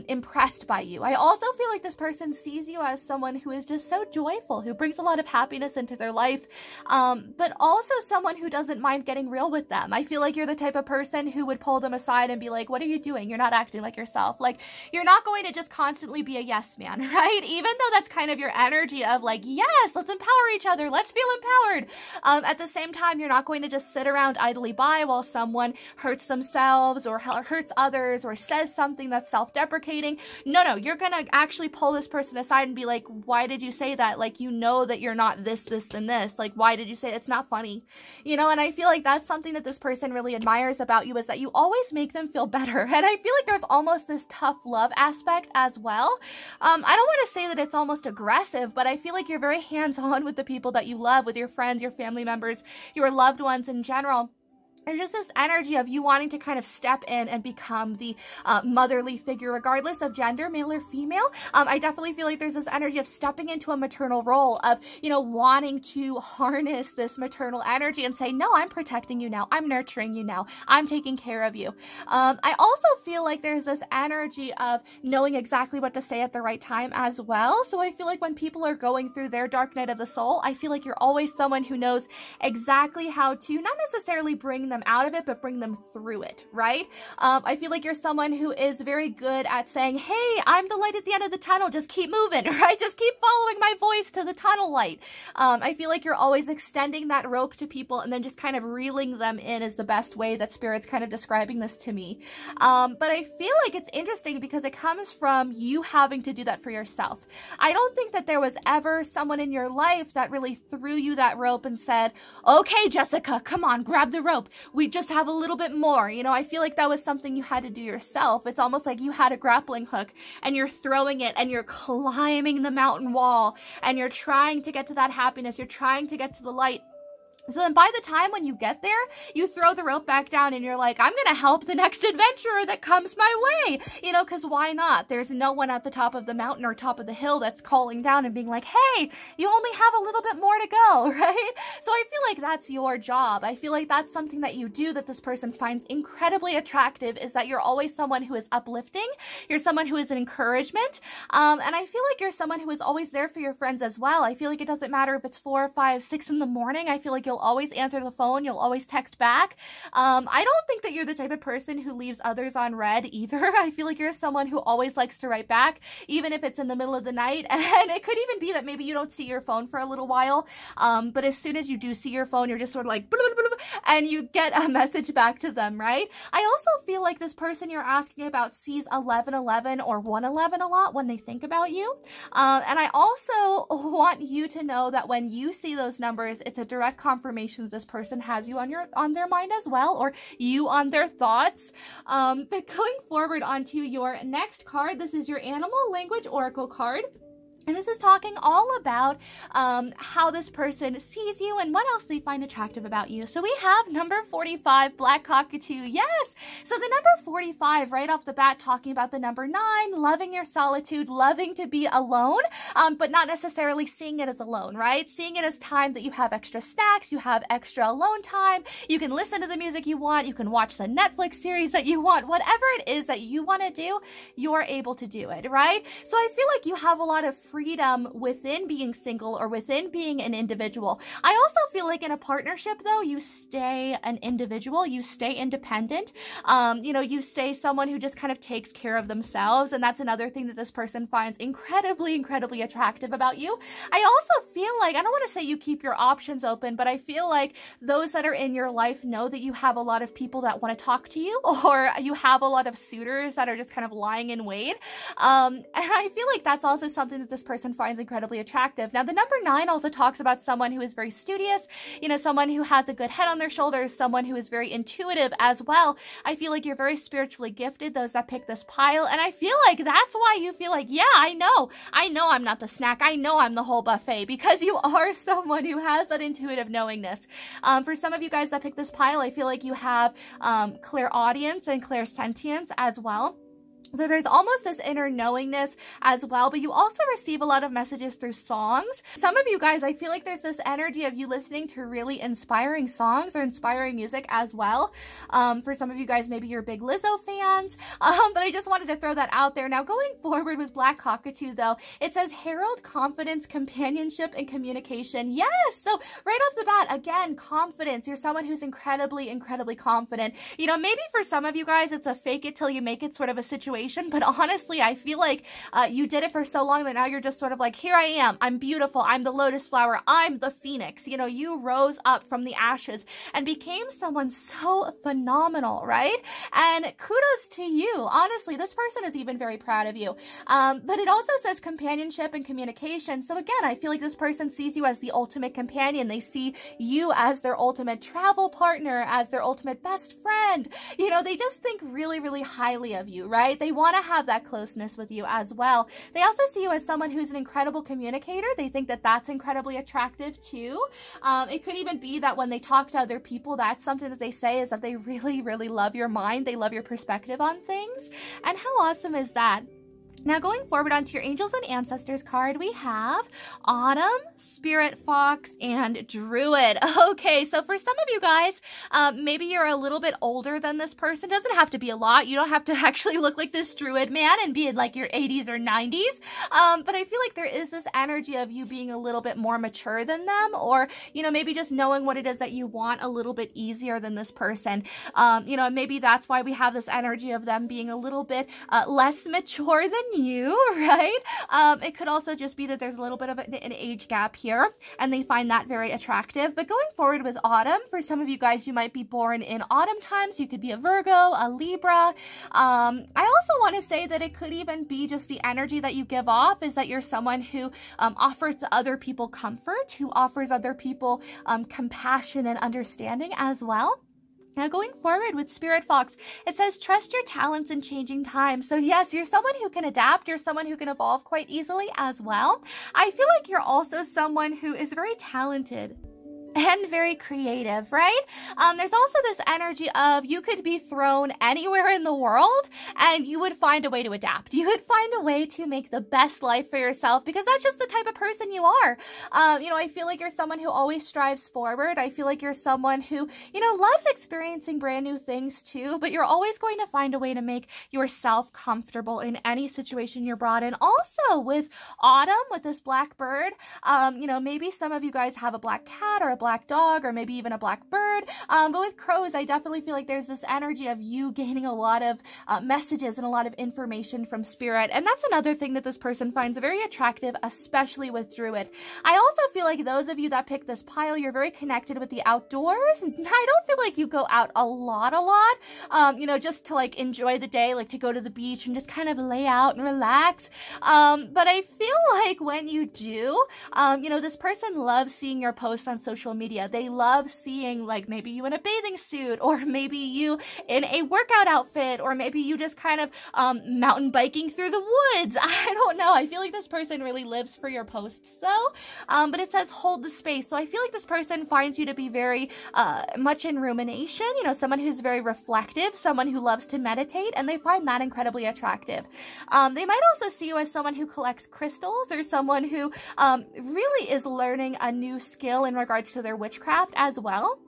impressed by you. I also feel like this person sees you as someone who is just so joyful, who brings a lot of happiness into their life, but also someone who doesn't mind getting real with them. I feel like you're the type of person who would pull them aside and be like, what are you doing? You're not acting like yourself. Like, you're not going to just constantly be a yes man, right? Even though that's kind of your energy of like, yes, let's empower each other. Let's feel empowered. At the same time, you're not going to just sit around idly by while someone hurts themselves or hurts others or says something that's self-deprecating. No, you're gonna actually pull this person aside and be like, why did you say that? Like, you know that you're not this, and this. Like, why did you say it? It's not funny? You know, and I feel like that's something that this person really admires about you, is that you always make them feel better. And I feel like there's almost this tough love aspect as well. I don't want to say that it's almost aggressive, but I feel like you're very hands-on with the people that you love, with your friends, your family members, your loved ones in general. There's just this energy of you wanting to kind of step in and become the motherly figure, regardless of gender, male or female. I definitely feel like there's this energy of stepping into a maternal role, of, you know, wanting to harness this maternal energy and say, no, I'm protecting you now. I'm nurturing you now. I'm taking care of you. I also feel like there's this energy of knowing exactly what to say at the right time as well. So I feel like when people are going through their dark night of the soul, I feel like you're always someone who knows exactly how to not necessarily bring them out of it, but bring them through it, right? I feel like you're someone who is very good at saying, hey, I'm the light at the end of the tunnel, just keep moving, right? Just keep following my voice to the tunnel light. I feel like you're always extending that rope to people and then just kind of reeling them in is the best way that Spirit's kind of describing this to me. But I feel like it's interesting because it comes from you having to do that for yourself. I don't think that there was ever someone in your life that really threw you that rope and said, okay, Jessica, come on, grab the rope. We just have a little bit more. You know, I feel like that was something you had to do yourself. It's almost like you had a grappling hook and you're throwing it and you're climbing the mountain wall and you're trying to get to that happiness. You're trying to get to the light. So then by the time when you get there, you throw the rope back down and you're like, I'm going to help the next adventurer that comes my way, you know, because why not? There's no one at the top of the mountain or top of the hill that's calling down and being like, hey, you only have a little bit more to go, right? So I feel like that's your job. I feel like that's something that you do that this person finds incredibly attractive, is that you're always someone who is uplifting. You're someone who is an encouragement. And I feel like you're someone who is always there for your friends as well. I feel like it doesn't matter if it's 4, 5, 6 in the morning. I feel like you'll always answer the phone. You'll always text back. I don't think that you're the type of person who leaves others on read either. I feel like you're someone who always likes to write back, even if it's in the middle of the night. And it could even be that maybe you don't see your phone for a little while. But as soon as you do see your phone, you're just sort of like, blah, blah, blah, blah, and you get a message back to them, right? I also feel like this person you're asking about sees 1111 or 111 a lot when they think about you. And I also want you to know that when you see those numbers, it's a direct confirmation that this person has you on their mind as well, or you on their thoughts. But going forward onto your next card, this is your Animal Language Oracle card. And this is talking all about how this person sees you and what else they find attractive about you. So we have number 45, Black Cockatoo. Yes! So the number 45, right off the bat, talking about the number 9, loving your solitude, loving to be alone, but not necessarily seeing it as alone, right? Seeing it as time that you have extra snacks, you have extra alone time, you can listen to the music you want, you can watch the Netflix series that you want, whatever it is that you want to do, you're able to do it, right? So I feel like you have a lot of freedom within being single or within being an individual. I also feel like in a partnership, though, you stay an individual, you stay independent, you know, you stay someone who just kind of takes care of themselves, and that's another thing that this person finds incredibly, incredibly attractive about you. I also feel like, I don't want to say you keep your options open, but I feel like those that are in your life know that you have a lot of people that want to talk to you, or you have a lot of suitors that are just kind of lying in wait. And I feel like that's also something that this person finds incredibly attractive. Now, the number 9 also talks about someone who is very studious, you know, someone who has a good head on their shoulders, someone who is very intuitive as well. I feel like you're very spiritually gifted, those that pick this pile, and I feel like that's why you feel like, yeah, I know I'm not the snack, I know I'm the whole buffet, because you are someone who has that intuitive knowingness. For some of you guys that pick this pile, I feel like you have clairaudience and clairsentience as well. So there's almost this inner knowingness as well, but you also receive a lot of messages through songs. Some of you guys, I feel like there's this energy of you listening to really inspiring songs or inspiring music as well. For some of you guys, maybe you're big Lizzo fans, but I just wanted to throw that out there. Now, going forward with Black Cockatoo, though, it says herald confidence, companionship, and communication. Yes! So right off the bat, again, confidence. You're someone who's incredibly, incredibly confident. You know, maybe for some of you guys, it's a fake it till you make it sort of a situation. But honestly, I feel like you did it for so long that now you're just sort of like, here I am, I'm beautiful, I'm the lotus flower, I'm the phoenix. You know, you rose up from the ashes and became someone so phenomenal, right? And kudos to you. Honestly, this person is even very proud of you. But it also says companionship and communication. So again, I feel like this person sees you as the ultimate companion. They see you as their ultimate travel partner, as their ultimate best friend. You know, they just think really, really highly of you, right? They want to have that closeness with you as well. They also see you as someone who's an incredible communicator. They think that that's incredibly attractive too. It could even be that when they talk to other people, that's something that they say, is that they really, really love your mind. They love your perspective on things. And how awesome is that? Now, going forward onto your Angels and Ancestors card, we have Autumn, Spirit Fox, and Druid. Okay, so for some of you guys, maybe you're a little bit older than this person. Doesn't have to be a lot. You don't have to actually look like this Druid man and be in like your 80s or 90s. But I feel like there is this energy of you being a little bit more mature than them, or, you know, maybe just knowing what it is that you want a little bit easier than this person. You know, maybe that's why we have this energy of them being a little bit less mature than you, right? It could also just be that there's a little bit of an age gap here, and they find that very attractive. But going forward with Autumn, for some of you guys, you might be born in autumn times. You could be a Virgo, a Libra. I also want to say that it could even be just the energy that you give off is that you're someone who offers other people comfort, who offers other people compassion and understanding as well. Now, going forward with Spirit Fox, it says, trust your talents in changing times. So yes, you're someone who can adapt. You're someone who can evolve quite easily as well. I feel like you're also someone who is very talented and very creative, right? There's also this energy of you could be thrown anywhere in the world and you would find a way to adapt. You would find a way to make the best life for yourself, because that's just the type of person you are. You know, I feel like you're someone who always strives forward. I feel like you're someone who, you know, loves experiencing brand new things too, but you're always going to find a way to make yourself comfortable in any situation you're brought in. Also with Autumn, with this black bird, you know, maybe some of you guys have a black cat or a black dog, or maybe even a black bird. But with crows, I definitely feel like there's this energy of you gaining a lot of messages and a lot of information from spirit. And that's another thing that this person finds very attractive, especially with Druid. I also feel like those of you that pick this pile, you're very connected with the outdoors. I don't feel like you go out a lot, you know, just to like enjoy the day, like to go to the beach and just kind of lay out and relax. But I feel like when you do, you know, this person loves seeing your posts on social media. They love seeing like maybe you in a bathing suit, or maybe you in a workout outfit, or maybe you just kind of mountain biking through the woods. I don't know. I feel like this person really lives for your posts though. But it says hold the space. So I feel like this person finds you to be very much in rumination, you know, someone who's very reflective, someone who loves to meditate, and they find that incredibly attractive. They might also see you as someone who collects crystals, or someone who really is learning a new skill in regards to their witchcraft as well.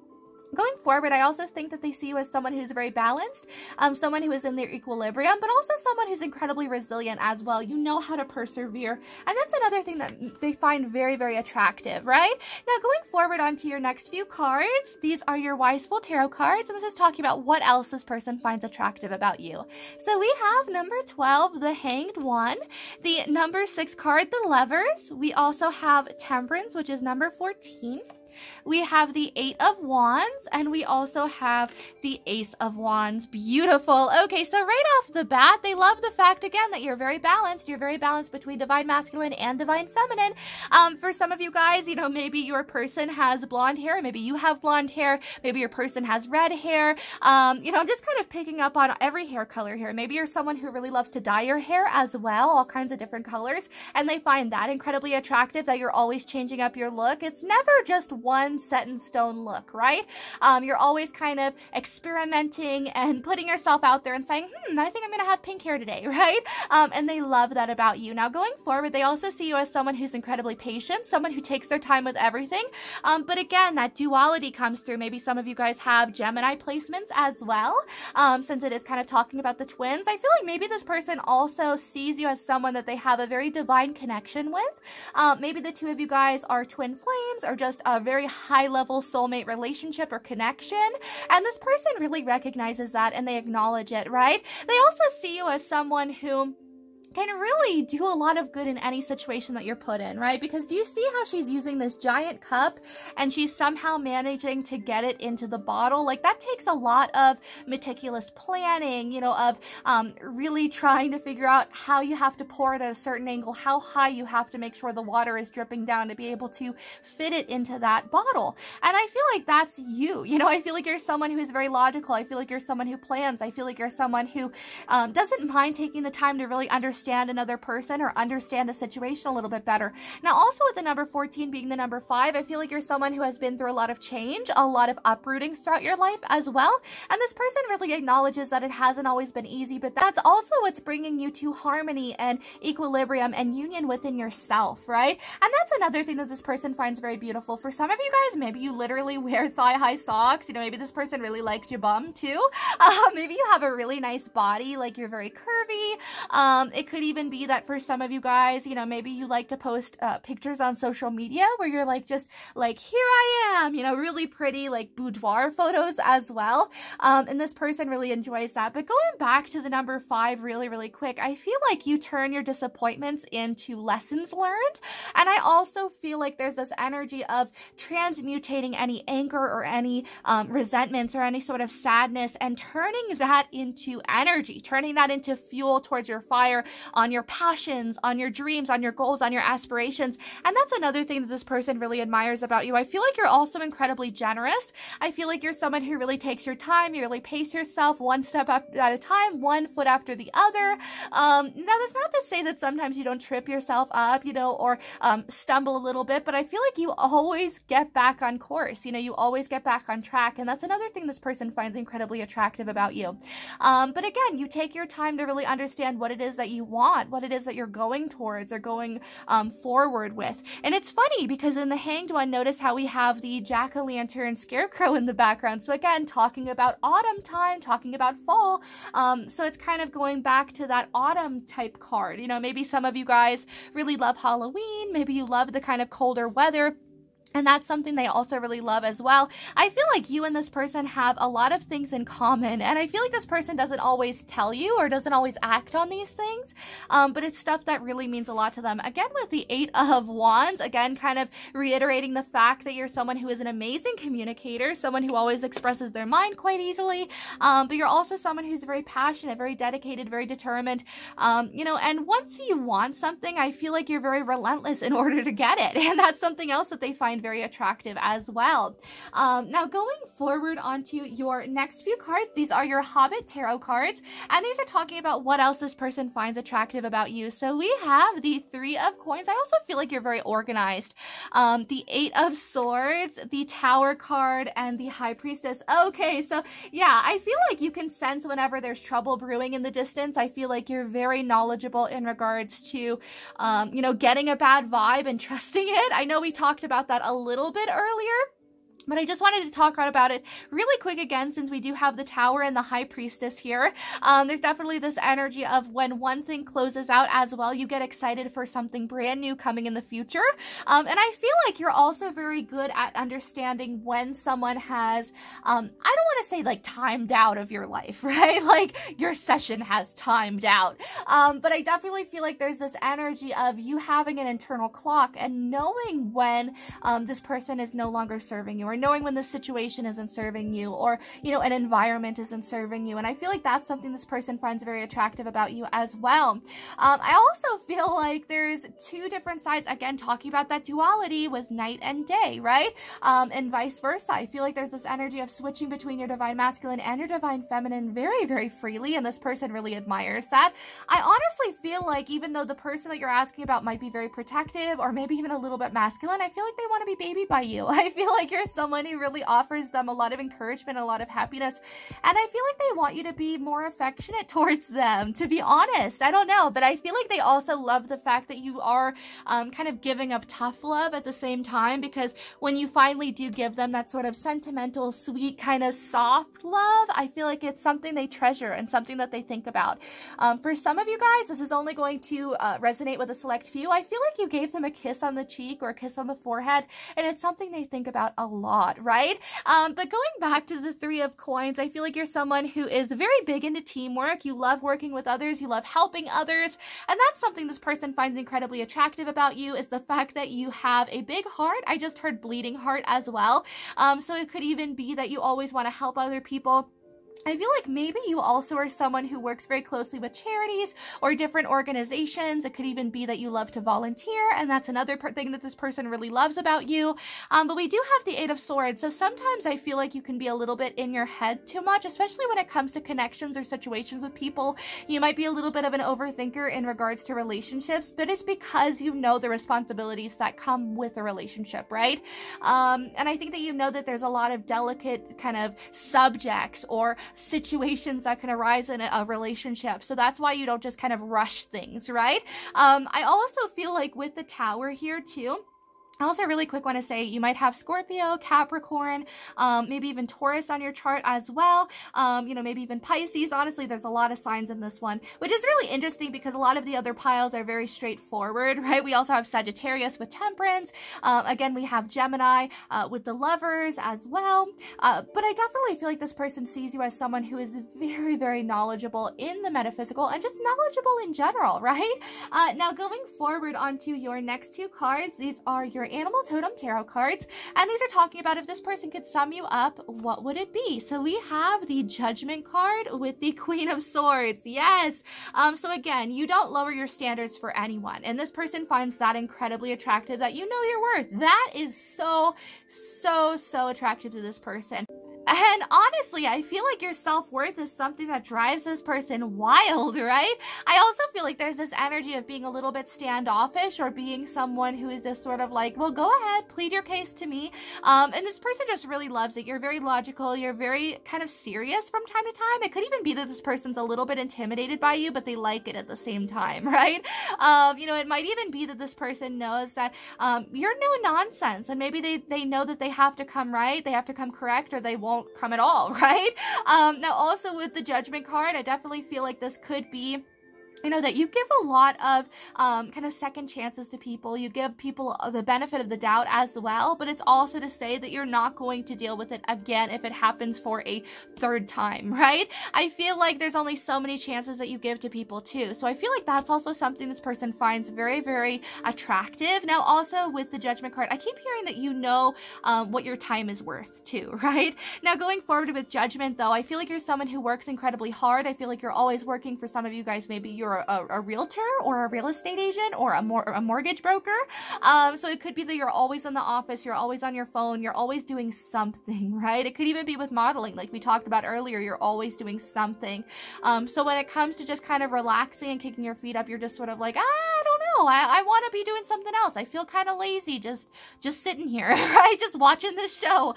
Going forward, I also think that they see you as someone who's very balanced, someone who is in their equilibrium, but also someone who's incredibly resilient as well. You know how to persevere, and that's another thing that they find very, very attractive, right? Now, going forward onto your next few cards, these are your Wiseful Tarot cards, and this is talking about what else this person finds attractive about you. So we have number 12, the Hanged One, the number 6 card, the Lovers. We also have Temperance, which is number 14. We have the 8 of Wands, and we also have the Ace of Wands. Beautiful. Okay, so right off the bat, they love the fact, again, that you're very balanced. You're very balanced between Divine Masculine and Divine Feminine. For some of you guys, you know, maybe your person has blonde hair, maybe you have blonde hair, maybe your person has red hair. You know, I'm just kind of picking up on every hair color here. Maybe you're someone who really loves to dye your hair as well, all kinds of different colors, and they find that incredibly attractive, that you're always changing up your look. It's never just one set in stone look, right? You're always kind of experimenting and putting yourself out there and saying, I think I'm gonna have pink hair today, right? And they love that about you. Now, going forward, they also see you as someone who's incredibly patient, someone who takes their time with everything. But again, that duality comes through. Maybe some of you guys have Gemini placements as well, since it is kind of talking about the twins. I feel like maybe this person also sees you as someone that they have a very divine connection with. Maybe the two of you guys are twin flames, or just a very high-level soulmate relationship or connection, and this person really recognizes that and they acknowledge it, right? They also see you as someone who can really do a lot of good in any situation that you're put in, right? Because do you see how she's using this giant cup and she's somehow managing to get it into the bottle? Like, that takes a lot of meticulous planning, you know, of really trying to figure out how you have to pour it at a certain angle, how high you have to make sure the water is dripping down to be able to fit it into that bottle. And I feel like that's you. You know, I feel like you're someone who's very logical. I feel like you're someone who plans. I feel like you're someone who doesn't mind taking the time to really understand another person or understand a situation a little bit better. Now, also with the number 14 being the number 5, I feel like you're someone who has been through a lot of change, a lot of uprooting throughout your life as well. And this person really acknowledges that it hasn't always been easy, but that's also what's bringing you to harmony and equilibrium and union within yourself, right? And that's another thing that this person finds very beautiful. For some of you guys, maybe you literally wear thigh-high socks. You know, maybe this person really likes your bum too. Maybe you have a really nice body, like you're very curvy. It could even be that for some of you guys, you know, maybe you like to post pictures on social media where you're like, just like, here I am, you know, really pretty, like boudoir photos as well. And this person really enjoys that. But going back to the number 5 really, really quick, I feel like you turn your disappointments into lessons learned. And I also feel like there's this energy of transmutating any anger or any resentments or any sort of sadness and turning that into energy, turning that into fuel towards your fire, on your passions, on your dreams, on your goals, on your aspirations. And that's another thing that this person really admires about you. I feel like you're also incredibly generous. I feel like you're someone who really takes your time. You really pace yourself one step at a time, one foot after the other. Now, that's not to say that sometimes you don't trip yourself up, you know, or stumble a little bit, but I feel like you always get back on course. You know, you always get back on track. And that's another thing this person finds incredibly attractive about you. But again, you take your time to really understand what it is that you want, what it is that you're going towards or going forward with. And it's funny because in the Hanged One, notice how we have the jack-o'-lantern scarecrow in the background. So again, talking about autumn time, talking about fall. So it's kind of going back to that autumn type card. You know, maybe some of you guys really love Halloween. Maybe you love the kind of colder weather. And that's something they also really love as well. I feel like you and this person have a lot of things in common, and I feel like this person doesn't always tell you or doesn't always act on these things, but it's stuff that really means a lot to them. Again, with the 8 of Wands, again, kind of reiterating the fact that you're someone who is an amazing communicator, someone who always expresses their mind quite easily, but you're also someone who's very passionate, very dedicated, very determined, you know, and once you want something, I feel like you're very relentless in order to get it, and that's something else that they find very attractive as well. Now, going forward onto your next few cards, these are your Hobbit Tarot cards, and these are talking about what else this person finds attractive about you. So we have the 3 of Coins. I also feel like you're very organized. The 8 of Swords, the Tower card, and the High Priestess. Okay, so yeah, I feel like you can sense whenever there's trouble brewing in the distance. I feel like you're very knowledgeable in regards to, you know, getting a bad vibe and trusting it. I know we talked about that a little bit earlier, But I just wanted to talk about it really quick again, since we do have the Tower and the High Priestess here. There's definitely this energy of when one thing closes out as well, you get excited for something brand new coming in the future. And I feel like you're also very good at understanding when someone has, I don't want to say like timed out of your life, right? Like your session has timed out. But I definitely feel like there's this energy of you having an internal clock and knowing when this person is no longer serving you, or knowing when the situation isn't serving you, or, you know, an environment isn't serving you. And I feel like that's something this person finds very attractive about you as well. I also feel like there's two different sides, again, talking about that duality with night and day, right? And vice versa. I feel like there's this energy of switching between your divine masculine and your divine feminine very, very freely, and this person really admires that. I honestly feel like even though the person that you're asking about might be very protective or maybe even a little bit masculine, I feel like they want to be babied by you. I feel like you're someone who really offers them a lot of encouragement, a lot of happiness, and I feel like they want you to be more affectionate towards them, to be honest. I don't know, but I feel like they also love the fact that you are kind of giving of tough love at the same time, because when you finally do give them that sort of sentimental, sweet, kind of soft love, I feel like it's something they treasure and something that they think about. For some of you guys, this is only going to resonate with a select few. I feel like you gave them a kiss on the cheek or a kiss on the forehead, and it's something they think about a lot, right? But going back to the Three of Coins, I feel like you're someone who is very big into teamwork. You love working with others. You love helping others. And that's something this person finds incredibly attractive about you, is the fact that you have a big heart. I just heard bleeding heart as well. So it could even be that you always want to help other people. I feel like maybe you also are someone who works very closely with charities or different organizations. It could even be that you love to volunteer, and that's another thing that this person really loves about you. But we do have the Eight of Swords, so sometimes I feel like you can be a little bit in your head too much, especially when it comes to connections or situations with people. You might be a little bit of an overthinker in regards to relationships, but it's because you know the responsibilities that come with a relationship, right? And I think that you know that there's a lot of delicate kind of subjects or situations that can arise in a relationship. So that's why you don't just kind of rush things, right? I also feel like with the Tower here too, I also really quick want to say you might have Scorpio, Capricorn, maybe even Taurus on your chart as well. You know, maybe even Pisces. Honestly, there's a lot of signs in this one, which is really interesting because a lot of the other piles are very straightforward, right? We also have Sagittarius with Temperance. Again, we have Gemini with the Lovers as well. But I definitely feel like this person sees you as someone who is very, very knowledgeable in the metaphysical and just knowledgeable in general, right? Now, going forward onto your next two cards, these are your Animal Totem Tarot cards, and these are talking about if this person could sum you up, what would it be? So we have the Judgment card with the Queen of Swords. Yes. So again, you don't lower your standards for anyone, and this person finds that incredibly attractive, that you know your worth. That is so attractive to this person. And honestly, I feel like your self-worth is something that drives this person wild, right? I also feel like there's this energy of being a little bit standoffish, or being someone who is just sort of like, well, go ahead, plead your case to me. And this person just really loves it. You're very logical. You're very kind of serious from time to time. It could even be that this person's a little bit intimidated by you, but they like it at the same time, right? You know, it might even be that this person knows that you're no nonsense, and maybe they know that they have to come right, they have to come correct, or they won't come at all, right? Now also with the Judgment card, I definitely feel like this could be, you know, that you give a lot of kind of second chances to people. You give people the benefit of the doubt as well, but it's also to say that you're not going to deal with it again if it happens for a third time, right? I feel like there's only so many chances that you give to people too. So I feel like that's also something this person finds very, very attractive. Now also with the Judgment card, I keep hearing that you know what your time is worth too, right? Now going forward with Judgment though, I feel like you're someone who works incredibly hard. I feel like you're always working. For some of you guys, maybe you're a realtor or a real estate agent or a mortgage broker. So it could be that you're always in the office, you're always on your phone, you're always doing something, right? It could even be with modeling, like we talked about earlier, you're always doing something. So when it comes to just kind of relaxing and kicking your feet up, you're just sort of like, I don't know. I want to be doing something else. I feel kind of lazy just sitting here, right? Just watching this show.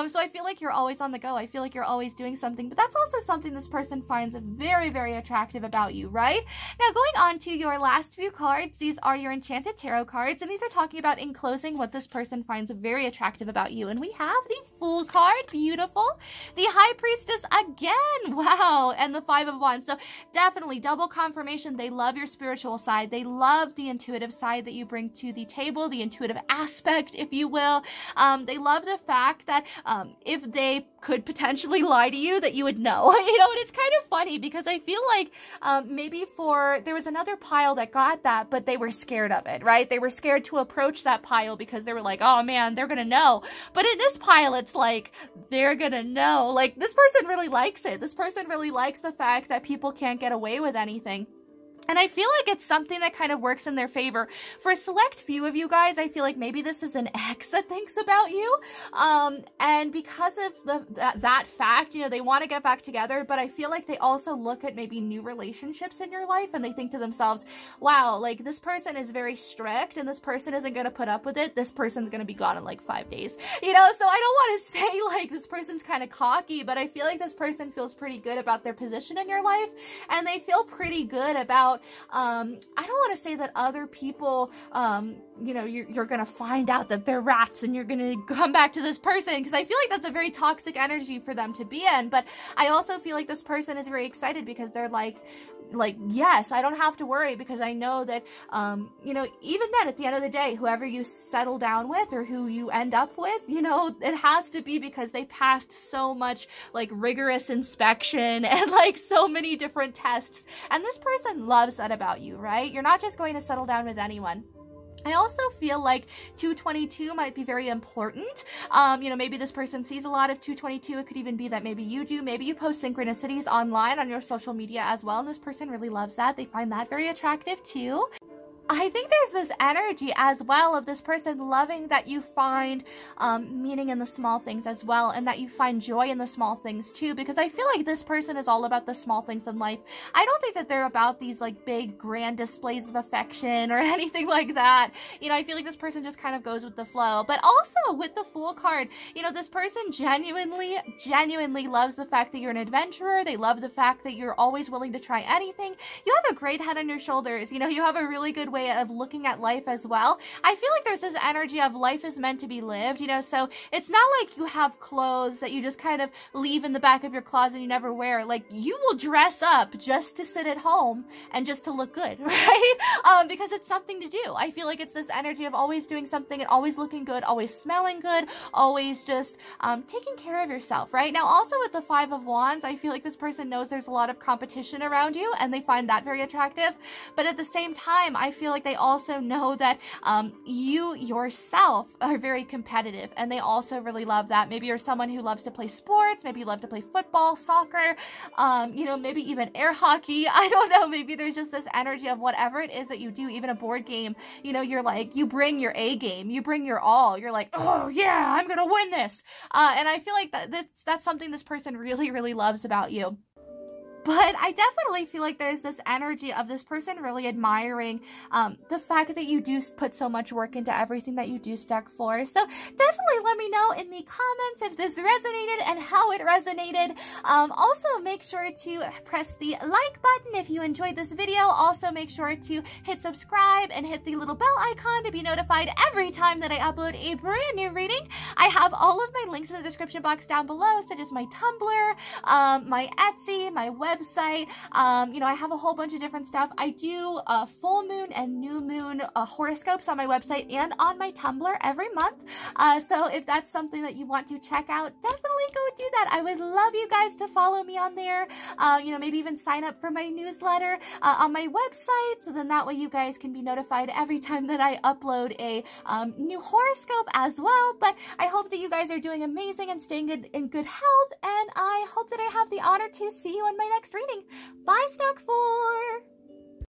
So I feel like you're always on the go. I feel like you're always doing something, but that's also something this person finds very, very attractive about you, right? Now, going on to your last few cards, these are your Enchanted Tarot cards, and these are talking about in closing what this person finds very attractive about you. And we have the Fool card, beautiful. The High Priestess again, wow, and the Five of Wands. So definitely double confirmation. They love your spiritual side. They love the intuitive side that you bring to the table, the intuitive aspect, if you will. They love the fact that if they could potentially lie to you, that you would know. You know, and it's kind of funny because I feel like maybe there was another pile that got that, but they were scared of it, right? They were scared to approach that pile because they were like, oh man, they're gonna know. But in this pile, it's like, they're gonna know. Like, this person really likes it. This person really likes the fact that people can't get away with anything. And I feel like it's something that kind of works in their favor. For a select few of you guys, I feel like maybe this is an ex that thinks about you. And because of that fact, you know, they want to get back together, but I feel like they also look at maybe new relationships in your life and they think to themselves, wow, like this person is very strict and this person isn't going to put up with it. This person's going to be gone in like 5 days. You know, so I don't want to say like this person's kind of cocky, but I feel like this person feels pretty good about their position in your life and they feel pretty good about I don't want to say that other people, you know, you're going to find out that they're rats and you're going to come back to this person, because I feel like that's a very toxic energy for them to be in. But I also feel like this person is very excited because they're like, yes, I don't have to worry because I know that, you know, even then at the end of the day, whoever you settle down with or who you end up with, you know, it has to be because they passed so much like rigorous inspection and like so many different tests. And this person loves that about you, right? You're not just going to settle down with anyone. I also feel like 222 might be very important. You know, maybe this person sees a lot of 222. It could even be that maybe you do. Maybe you post synchronicities online on your social media as well, and this person really loves that. They find that very attractive too. I think there's this energy as well of this person loving that you find meaning in the small things as well, and that you find joy in the small things too, because I feel like this person is all about the small things in life. I don't think that they're about these like big grand displays of affection or anything like that. You know, I feel like this person just kind of goes with the flow. But also with the Fool card, you know, this person genuinely loves the fact that you're an adventurer. They love the fact that you're always willing to try anything. You have a great head on your shoulders. You know, you have a really good way of looking at life as well. I feel like there's this energy of life is meant to be lived, you know, so it's not like you have clothes that you just kind of leave in the back of your closet and you never wear. Like, you will dress up just to sit at home and just to look good, right? Because it's something to do. I feel like it's this energy of always doing something and always looking good, always smelling good, always just taking care of yourself, right? Now, also with the Five of Wands, I feel like this person knows there's a lot of competition around you and they find that very attractive. But at the same time, I feel like they also know that you yourself are very competitive and they also really love that. Maybe you're someone who loves to play sports, maybe you love to play football, soccer, you know, maybe even air hockey. I don't know, maybe there's just this energy of whatever it is that you do, even a board game, you know, you're like, you bring your A game, you bring your all, you're like, oh yeah, I'm gonna win this. And I feel like that's something this person really, really loves about you. But I definitely feel like there's this energy of this person really admiring the fact that you do put so much work into everything that you do stack for. So definitely let me know in the comments if this resonated and how it resonated. Also, make sure to press the like button if you enjoyed this video. Also, make sure to hit subscribe and hit the little bell icon to be notified every time that I upload a brand new reading. I have all of my links in the description box down below, such as my Tumblr, my Etsy, my website. You know, I have a whole bunch of different stuff. I do full moon and new moon horoscopes on my website and on my Tumblr every month. So if that's something that you want to check out, definitely go do that. I would love you guys to follow me on there. You know, maybe even sign up for my newsletter on my website, so then that way you guys can be notified every time that I upload a new horoscope as well. But I hope that you guys are doing amazing and staying in good health, and I hope that I have the honor to see you in my next reading. Bye, Stack 4!